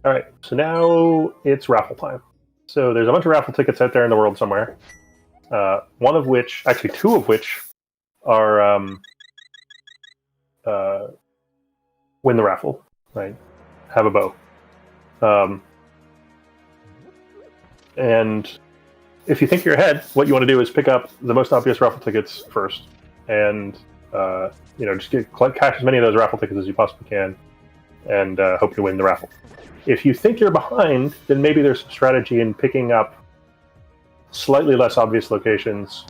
Speaker 2: Alright, so now it's raffle time. So there's a bunch of raffle tickets out there in the world somewhere. One of which, actually two of which, are win the raffle, right? Have a bow. And if you think you're ahead, what you want to do is pick up the most obvious raffle tickets first, and just cash as many of those raffle tickets as you possibly can, and hope to win the raffle. If you think you're behind, then maybe there's some strategy in picking up slightly less obvious locations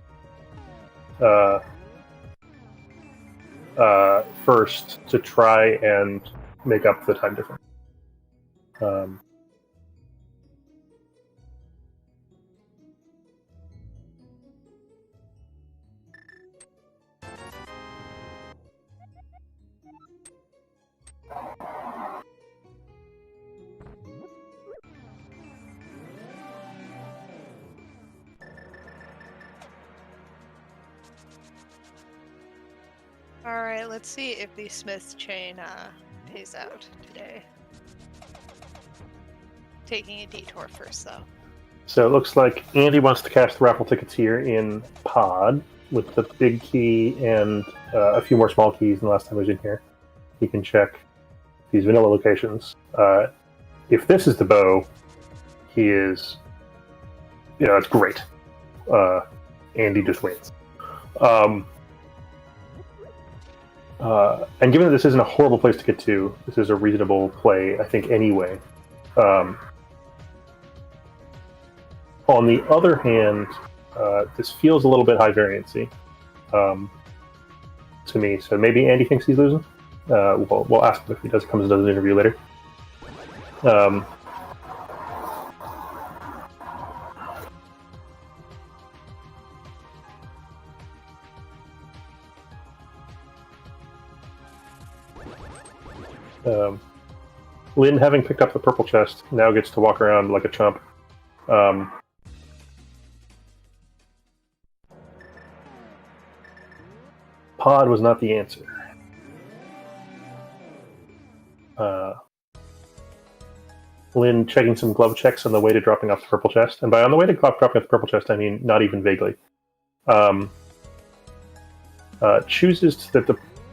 Speaker 2: first to try and make up the time difference.
Speaker 3: Alright, let's see if the Smith's chain pays out today. Taking a detour first, though.
Speaker 2: So it looks like Andy wants to cash the raffle tickets here in Pod with the big key and a few more small keys than the last time he was in here. He can check these vanilla locations. If this is the bow, he is... that's great. Andy just wins. And given that this isn't a horrible place to get to, this is a reasonable play, I think, anyway. On the other hand, this feels a little bit high variancy to me. So maybe Andy thinks he's losing. We'll ask him if he comes and does an interview later. Lynn, having picked up the purple chest, now gets to walk around like a chump. Pod was not the answer. Lynn checking some glove checks on the way to dropping off the purple chest. And by on the way to dropping off the purple chest, I mean not even vaguely. Chooses that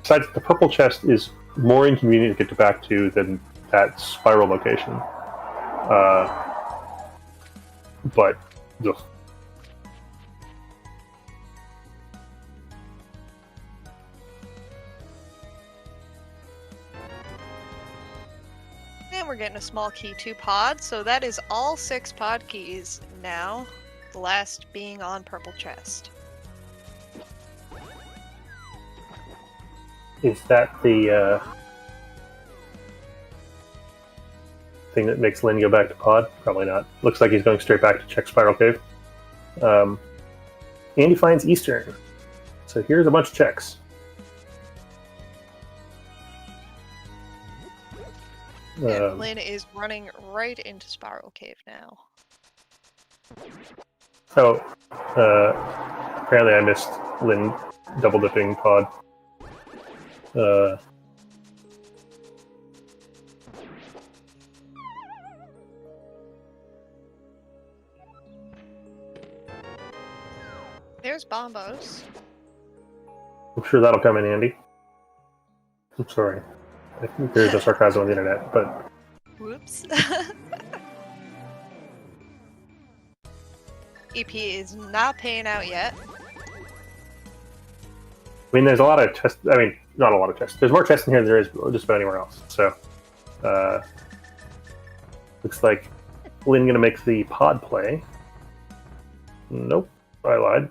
Speaker 2: decides that the purple chest is more inconvenient to get back to than that spiral location. But ugh.
Speaker 3: And we're getting a small key to Pod, so that is all 6 Pod keys now, the last being on purple chest.
Speaker 2: Is that the thing that makes Lynn go back to Pod? Probably not. Looks like he's going straight back to check Spiral Cave. Andy finds Eastern. So here's a bunch of checks.
Speaker 3: And Lynn is running right into Spiral Cave now.
Speaker 2: So, apparently I missed Lynn double dipping Pod.
Speaker 3: There's Bombos.
Speaker 2: I'm sure that'll come in handy. I'm sorry. I think there's a sarcasm on the internet, but...
Speaker 3: Whoops. EP is not paying out yet.
Speaker 2: I mean, there's a lot of chests. I mean, not a lot of chests. There's more chests in here than there is just about anywhere else. So, looks like Lynn gonna make the Pod play. Nope, I lied.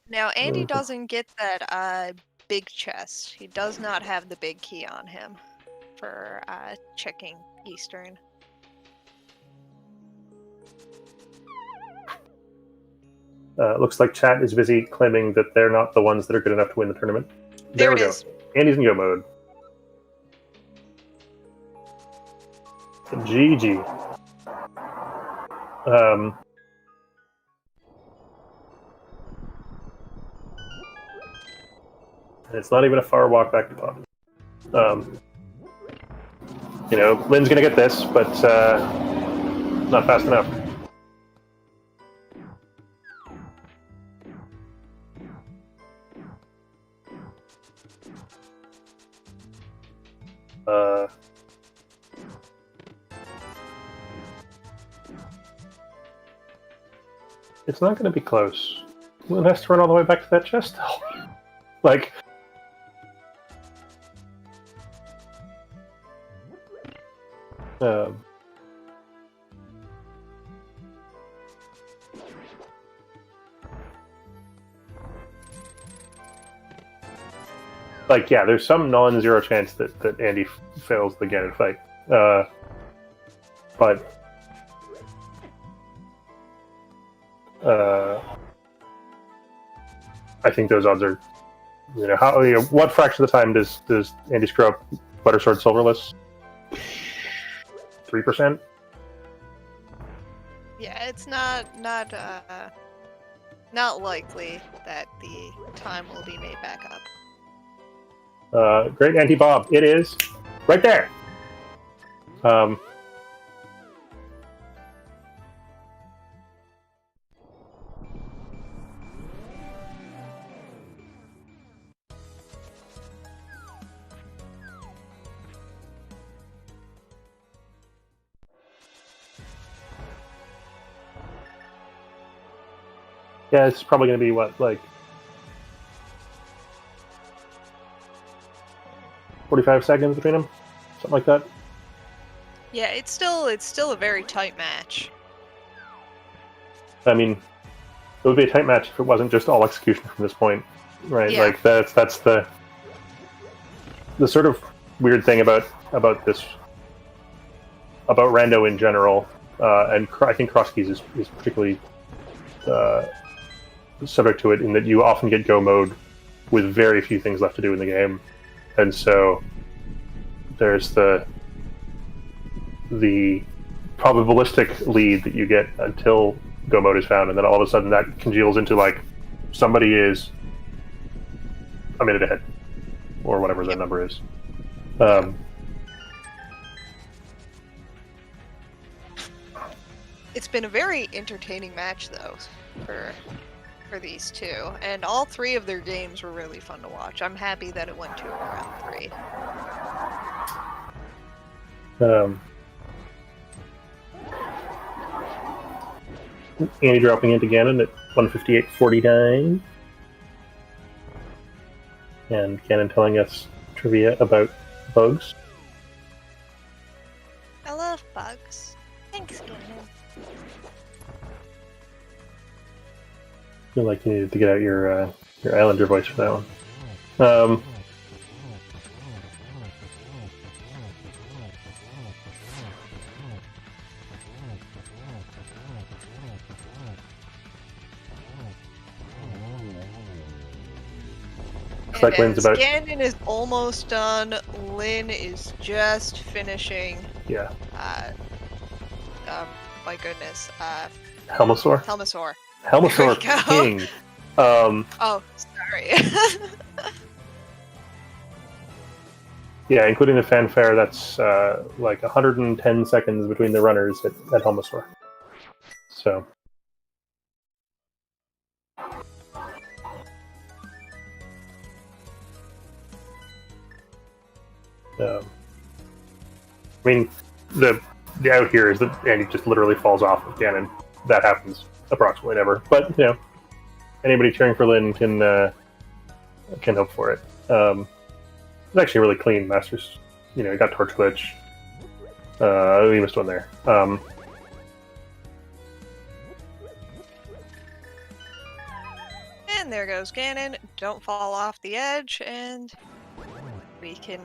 Speaker 3: Now, Andy doesn't get that big chest. He does not have the big key on him for checking Eastern.
Speaker 2: Looks like chat is busy claiming that they're not the ones that are good enough to win the tournament.
Speaker 3: There
Speaker 2: we
Speaker 3: it
Speaker 2: go.
Speaker 3: is.
Speaker 2: Andy's in go mode. GG. It's not even a far walk back to pub. Lynn's gonna get this, but not fast enough. It's not gonna be close. Lynn has to run all the way back to that chest. Like. Yeah, there's some non-zero chance that Andy fails the Ganon fight. But I think those odds are, what fraction of the time does Andy screw up Buttersword Silverless? 3%?
Speaker 3: Yeah, it's not likely that the time will be made back up.
Speaker 2: Great anti-bob. It is right there. Yeah, it's probably going to be what, 45 seconds between them, something like that.
Speaker 3: Yeah, it's still a very tight match.
Speaker 2: I mean, it would be a tight match if it wasn't just all execution from this point, right?
Speaker 3: Yeah.
Speaker 2: That's the sort of weird thing about Rando in general, and I think CrossKeys is particularly subject to it in that you often get go mode with very few things left to do in the game, and so there's the probabilistic lead that you get until go mode is found, and then all of a sudden that congeals into somebody is a minute ahead or whatever that number is.
Speaker 3: It's been a very entertaining match though for these two, and all three of their games were really fun to watch. I'm happy that it went to round 3.
Speaker 2: Andy dropping into Ganon at 158.49. And Ganon telling us trivia about bugs.
Speaker 3: I love bugs. Thanks, Ganon.
Speaker 2: I feel like you needed to get out your Islander voice for that one. Looks like Lynn's about.
Speaker 3: Ganon is almost done. Lynn is just finishing.
Speaker 2: Yeah.
Speaker 3: My goodness.
Speaker 2: Helmosaur?
Speaker 3: Helmosaur.
Speaker 2: Helmosaur King.
Speaker 3: Oh, sorry.
Speaker 2: Yeah, including the fanfare, that's 110 seconds between the runners at Helmosaur. So. I mean, the out here is that Andy just literally falls off with Ganon. That happens approximately never, but anybody cheering for Lynn can hope for it. It's actually really clean Masters. You got Torch Glitch. We missed one there.
Speaker 3: And there goes Ganon. Don't fall off the edge, and we can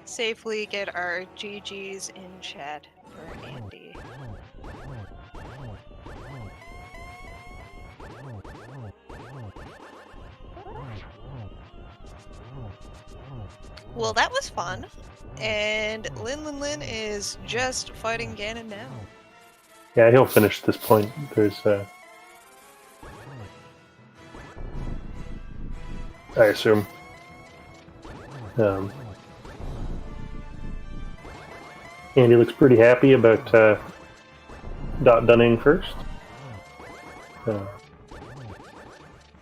Speaker 3: safely get our GGs in chat for Andy. Well, that was fun. And Linlinlin is just fighting Ganon now.
Speaker 2: Yeah, he'll finish at this point. There's, I assume. Andy looks pretty happy about Dot Dunning first.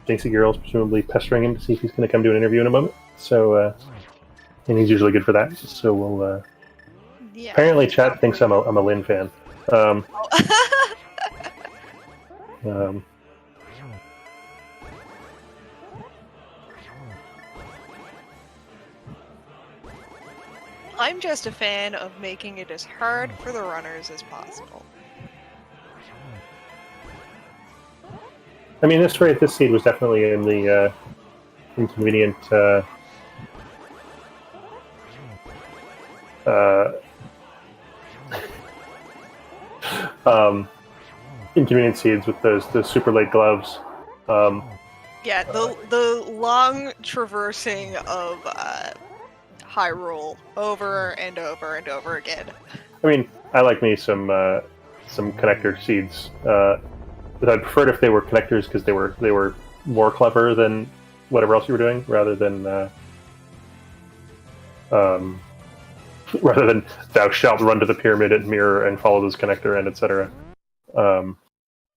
Speaker 2: Jinxie Girl's presumably pestering him to see if he's going to come to an interview in a moment. So, and he's usually good for that. So we'll.
Speaker 3: Yeah.
Speaker 2: Apparently, chat thinks I'm a Lin fan.
Speaker 3: I'm just a fan of making it as hard for the runners as possible.
Speaker 2: I mean, this seed was definitely in the inconvenient inconvenient seeds with those super late gloves.
Speaker 3: Yeah, the long traversing of Hyrule over and over and over again.
Speaker 2: I mean, I like me some connector seeds. But I'd prefer it if they were connectors because they were more clever than whatever else you were doing, rather than thou shalt run to the pyramid and mirror and follow this connector and etc.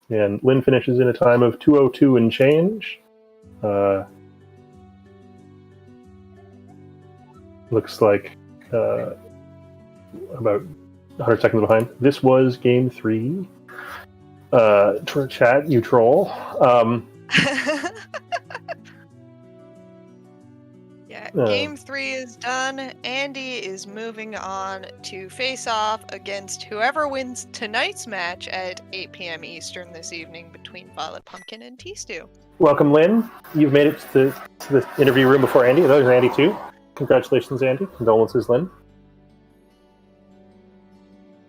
Speaker 2: And Lin finishes in a time of 2:02 and change. Looks like about 100 seconds behind. This was game 3. Chat, you troll.
Speaker 3: Yeah, game 3 is done. Andy is moving on to face off against whoever wins tonight's match at 8 p.m. Eastern this evening between Violet Pumpkin and T-Stew.
Speaker 2: Welcome, Lin. You've made it to the interview room before Andy. There's Andy, too. Congratulations, Andy. Condolences, Lin.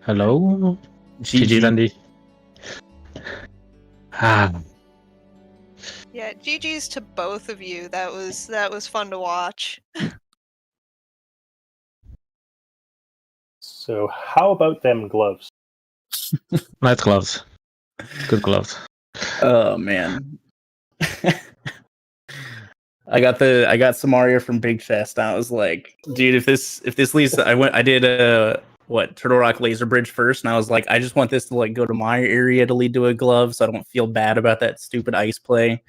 Speaker 4: Hello. GG, Andy.
Speaker 3: Yeah, GG's to both of you. That was fun to watch.
Speaker 2: So, how about them gloves?
Speaker 4: Nice gloves. Good gloves.
Speaker 5: Oh man. I got some Mario from Big Chest. And I was like, dude, if this leads, I did Turtle Rock Laser Bridge first, and I was like, I just want this to like go to my area to lead to a glove, so I don't feel bad about that stupid ice play.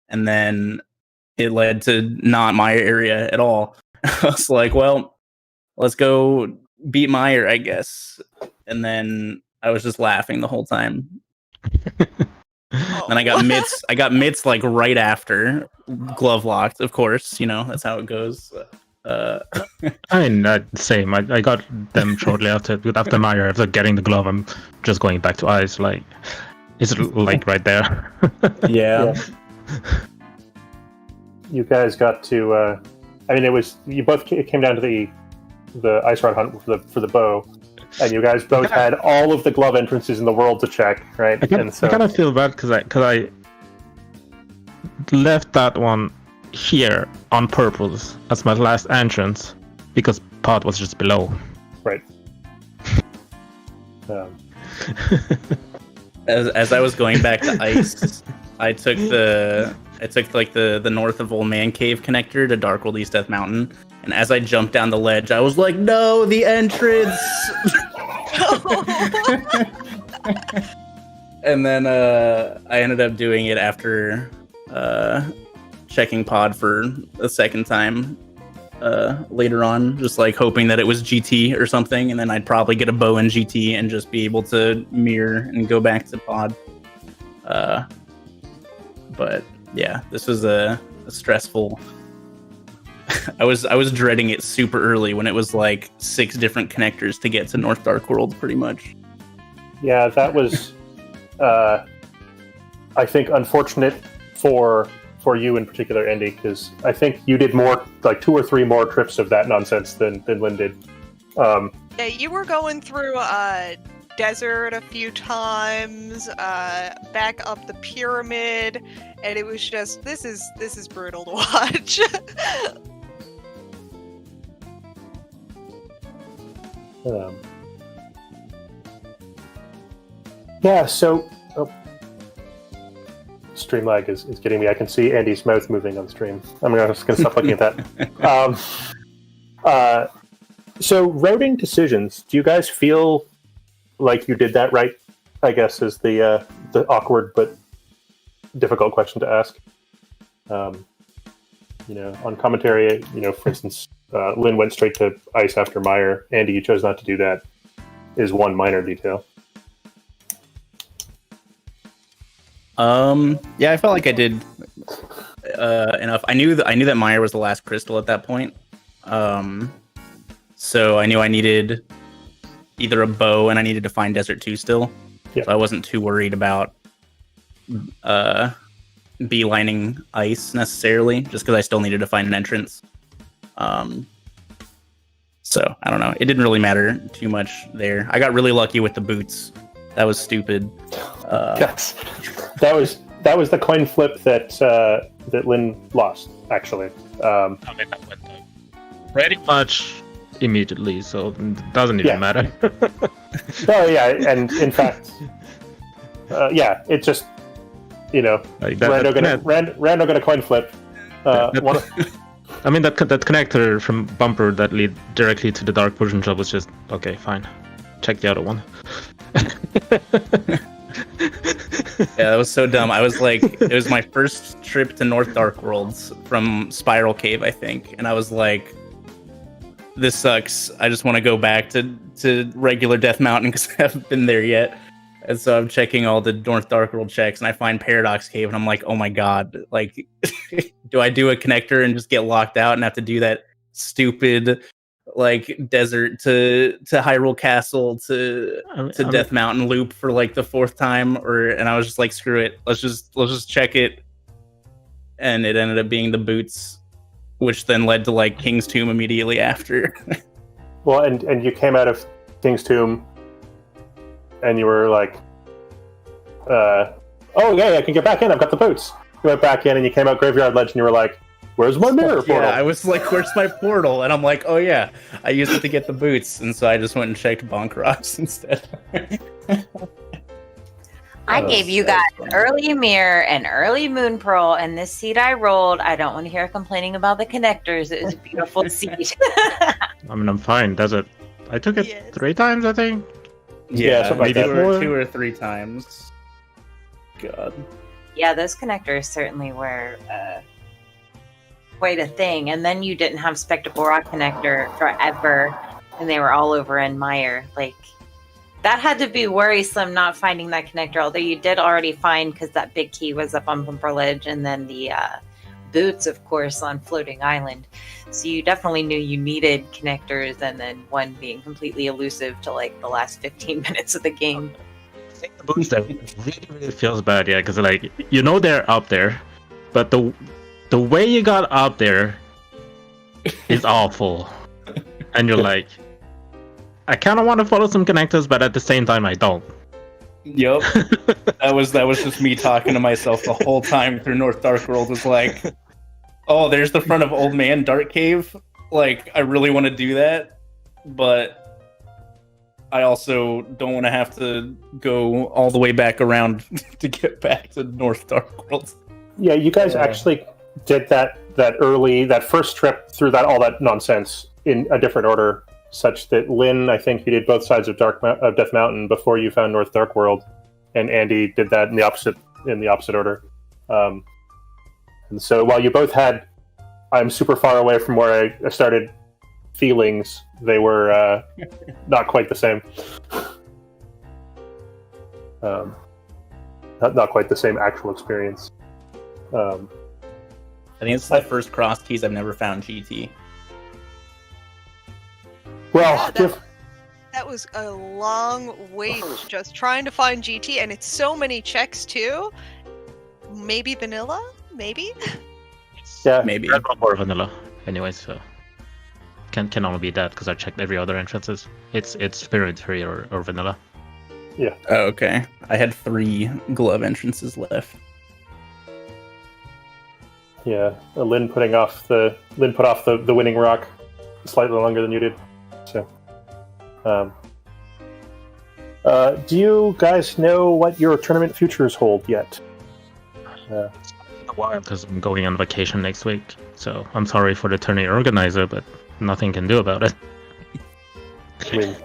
Speaker 5: And then it led to not my area at all. I was like, well, let's go beat Meyer, I guess. And then I was just laughing the whole time. And I got mitts like right after glove locked, of course, you know, that's how it goes.
Speaker 4: I mean, same. I got them shortly after Meyer. After getting the glove, I'm just going back to ice. Like, it's like right there.
Speaker 5: Yeah.
Speaker 2: You guys got to. I mean, it came down to the ice rod hunt for the bow, and you guys both had all of the glove entrances in the world to check, right?
Speaker 4: I kind of feel bad because I left that one here on purpose as my last entrance because Pod was just below.
Speaker 2: Right.
Speaker 5: As I was going back to ice, I took like the north of Old Man Cave connector to Darkworld East Death Mountain, and as I jumped down the ledge, I was like, "No, the entrance!" And then I ended up doing it after checking Pod for a second time later on, just like hoping that it was GT or something, and then I'd probably get a bow in GT and just be able to mirror and go back to Pod. But yeah, this was a stressful. I was dreading it super early when it was like 6 different connectors to get to North Dark World, pretty much.
Speaker 2: Yeah, that was, I think, unfortunate for you in particular, Andy, because I think you did more, like 2 or 3 more trips of that nonsense than Lin did.
Speaker 3: Yeah, you were going through desert a few times, back up the pyramid, and it was just this is brutal to watch.
Speaker 2: Yeah, so stream lag is getting me. I can see Andy's mouth moving on stream. I'm just going to stop looking at that. So routing decisions. Do you guys feel like you did that right? I guess is the awkward but difficult question to ask. On commentary, for instance, Lynn went straight to ice after Meyer. Andy, you chose not to do that. Is one minor detail.
Speaker 5: Yeah, I felt like I did enough. I knew that Meyer was the last crystal at that point. So I knew I needed either a bow and I needed to find Desert 2 still.
Speaker 2: Yeah.
Speaker 5: So I wasn't too worried about beelining ice necessarily, just because I still needed to find an entrance. So I don't know. It didn't really matter too much there. I got really lucky with the boots. That was stupid.
Speaker 2: Yes, that was the coin flip that Lynn lost. Actually,
Speaker 4: I mean, that went pretty much immediately, so it doesn't even matter.
Speaker 2: Oh yeah, and in fact, it just
Speaker 4: like
Speaker 2: Rando gonna coin flip.
Speaker 4: I mean that connector from bumper that lead directly to the dark potion shop was just okay. Fine, check the other one.
Speaker 5: Yeah, that was so dumb. I was like, it was my first trip to North Dark Worlds from Spiral Cave, I think, and I was like, this sucks. I just want to go back to regular Death Mountain because I haven't been there yet. And so I'm checking all the North Dark World checks, and I find Paradox Cave, and I'm like, oh my god, like, do I do a connector and just get locked out and have to do that stupid like desert to Hyrule Castle to Death Mountain loop for like the fourth time? And I was just like, screw it, let's just check it. And it ended up being the boots, which then led to like King's Tomb immediately after.
Speaker 2: Well, and you came out of King's Tomb and you were like, oh yeah, I can get back in, I've got the boots. You went back in and you came out Graveyard Ledge and you were like, where's my mirror portal?
Speaker 5: Yeah, I was like, where's my portal? And I'm like, oh yeah, I used it to get the boots. And so I just went and checked Bonk Rocks instead.
Speaker 1: I gave you guys an early mirror and early moon pearl, and this seed I rolled, I don't want to hear complaining about the connectors. It was a beautiful seed.
Speaker 4: I mean, I'm fine. Does it? I took it 3 times, I think.
Speaker 2: Yeah, something like that.
Speaker 5: 2 or 3 times. God.
Speaker 1: Yeah, those connectors certainly were quite a thing. And then you didn't have Spectacle Rock connector forever, and they were all over in Meyer. Like, that had to be worrisome not finding that connector, although you did already find, because that big key was up on Bumper Ledge, and then the boots, of course, on Floating Island. So you definitely knew you needed connectors, and then one being completely elusive to like the last 15 minutes of the game.
Speaker 4: I think the boots that really feels bad, yeah, because like they're up there, but the way you got up there is awful, and you're like, I kind of want to follow some connectors, but at the same time, I don't.
Speaker 5: Yep. that was just me talking to myself the whole time through North Dark World. Was like, oh, there's the front of Old Man Dark Cave. Like, I really want to do that, but I also don't want to have to go all the way back around to get back to North Dark World.
Speaker 2: Yeah, you guys actually did that first trip through all that nonsense in a different order, such that Lynn, I think you did both sides of Death Mountain before you found North Dark World, and Andy did that in the opposite order. And so while you both had I'm super far away from where I started feelings, they were not quite the same. Not quite the same actual experience.
Speaker 5: I think it's the first CrossKeys I've never found GT.
Speaker 2: Well,
Speaker 3: that was a long wait just trying to find GT, and it's so many checks too. Maybe vanilla? Maybe?
Speaker 2: Yeah,
Speaker 5: maybe.
Speaker 4: Or vanilla. Anyways, so can only be that because I checked every other entrances. It's Pyramid 3 or vanilla.
Speaker 2: Yeah.
Speaker 5: Oh, okay. I had 3 glove entrances left.
Speaker 2: Yeah, Lynn put off the winning rock slightly longer than you did. So Do you guys know what your tournament futures hold yet?
Speaker 4: A while because I'm going on vacation next week. So I'm sorry for the tourney organizer, but nothing can do about it.
Speaker 2: I mean,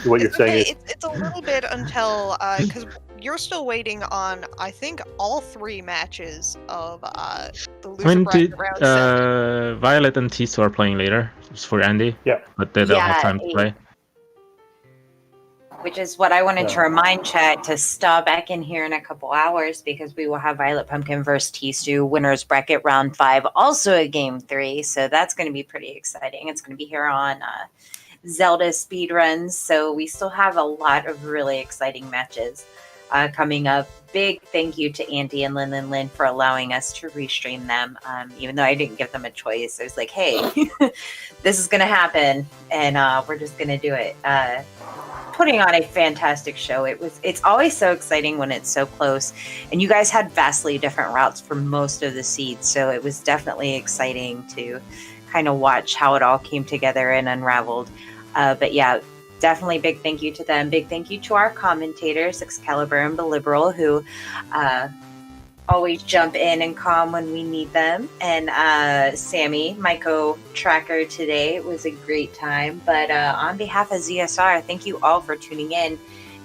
Speaker 2: what you're
Speaker 3: It's
Speaker 2: saying
Speaker 3: okay.
Speaker 2: is
Speaker 3: It's a little bit until because you're still waiting on I think all 3 matches of the loser bracket round 7.
Speaker 4: Violet and Tiso are playing later. It's for Andy.
Speaker 2: Yeah.
Speaker 4: But they don't have
Speaker 1: Yeah,
Speaker 4: time to play.
Speaker 1: which is what I wanted to
Speaker 2: Yeah.
Speaker 1: remind chat to stop back in here in a couple hours because we will have Violet Pumpkin versus Tisu winners bracket round 5, also a game 3. So that's going to be pretty exciting. It's going to be here on ZeldaSpeedRuns. So we still have a lot of really exciting matches coming up. Big thank you to Andy and Linlinlin for allowing us to restream them. Even though I didn't give them a choice, I was like, hey, this is going to happen and we're just going to do it. Putting on a fantastic show. It's always so exciting when it's so close, and you guys had vastly different routes for most of the seeds, so it was definitely exciting to kind of watch how it all came together and unraveled. But yeah, definitely big thank you to them. Big thank you to our commentators, Excalibur and Belliberal, who always jump in and calm when we need them. And Sammy, my co-tracker today. It was a great time. But on behalf of ZSR, thank you all for tuning in.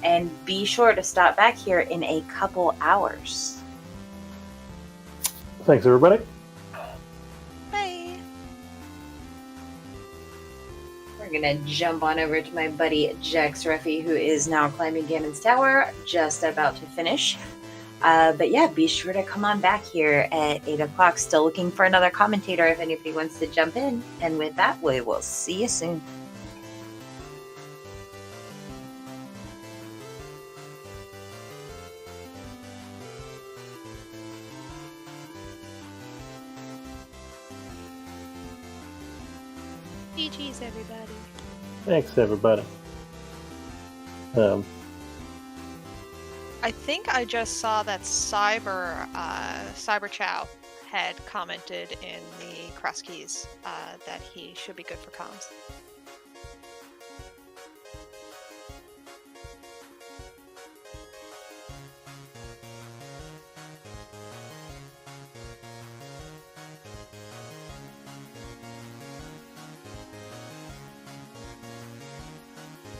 Speaker 1: And be sure to stop back here in a couple hours.
Speaker 2: thanks, everybody.
Speaker 3: Bye.
Speaker 1: We're going to jump on over to my buddy Jax Ruffy, who is now climbing Ganon's Tower, just about to finish. But yeah, be sure to come on back here at 8 o'clock. Still looking for another commentator if anybody wants to jump in. And with that, we will see you soon.
Speaker 3: GG's, everybody.
Speaker 2: Thanks, everybody.
Speaker 3: I think I just saw that Cyber Chow had commented in the CrossKeys that he should be good for comms.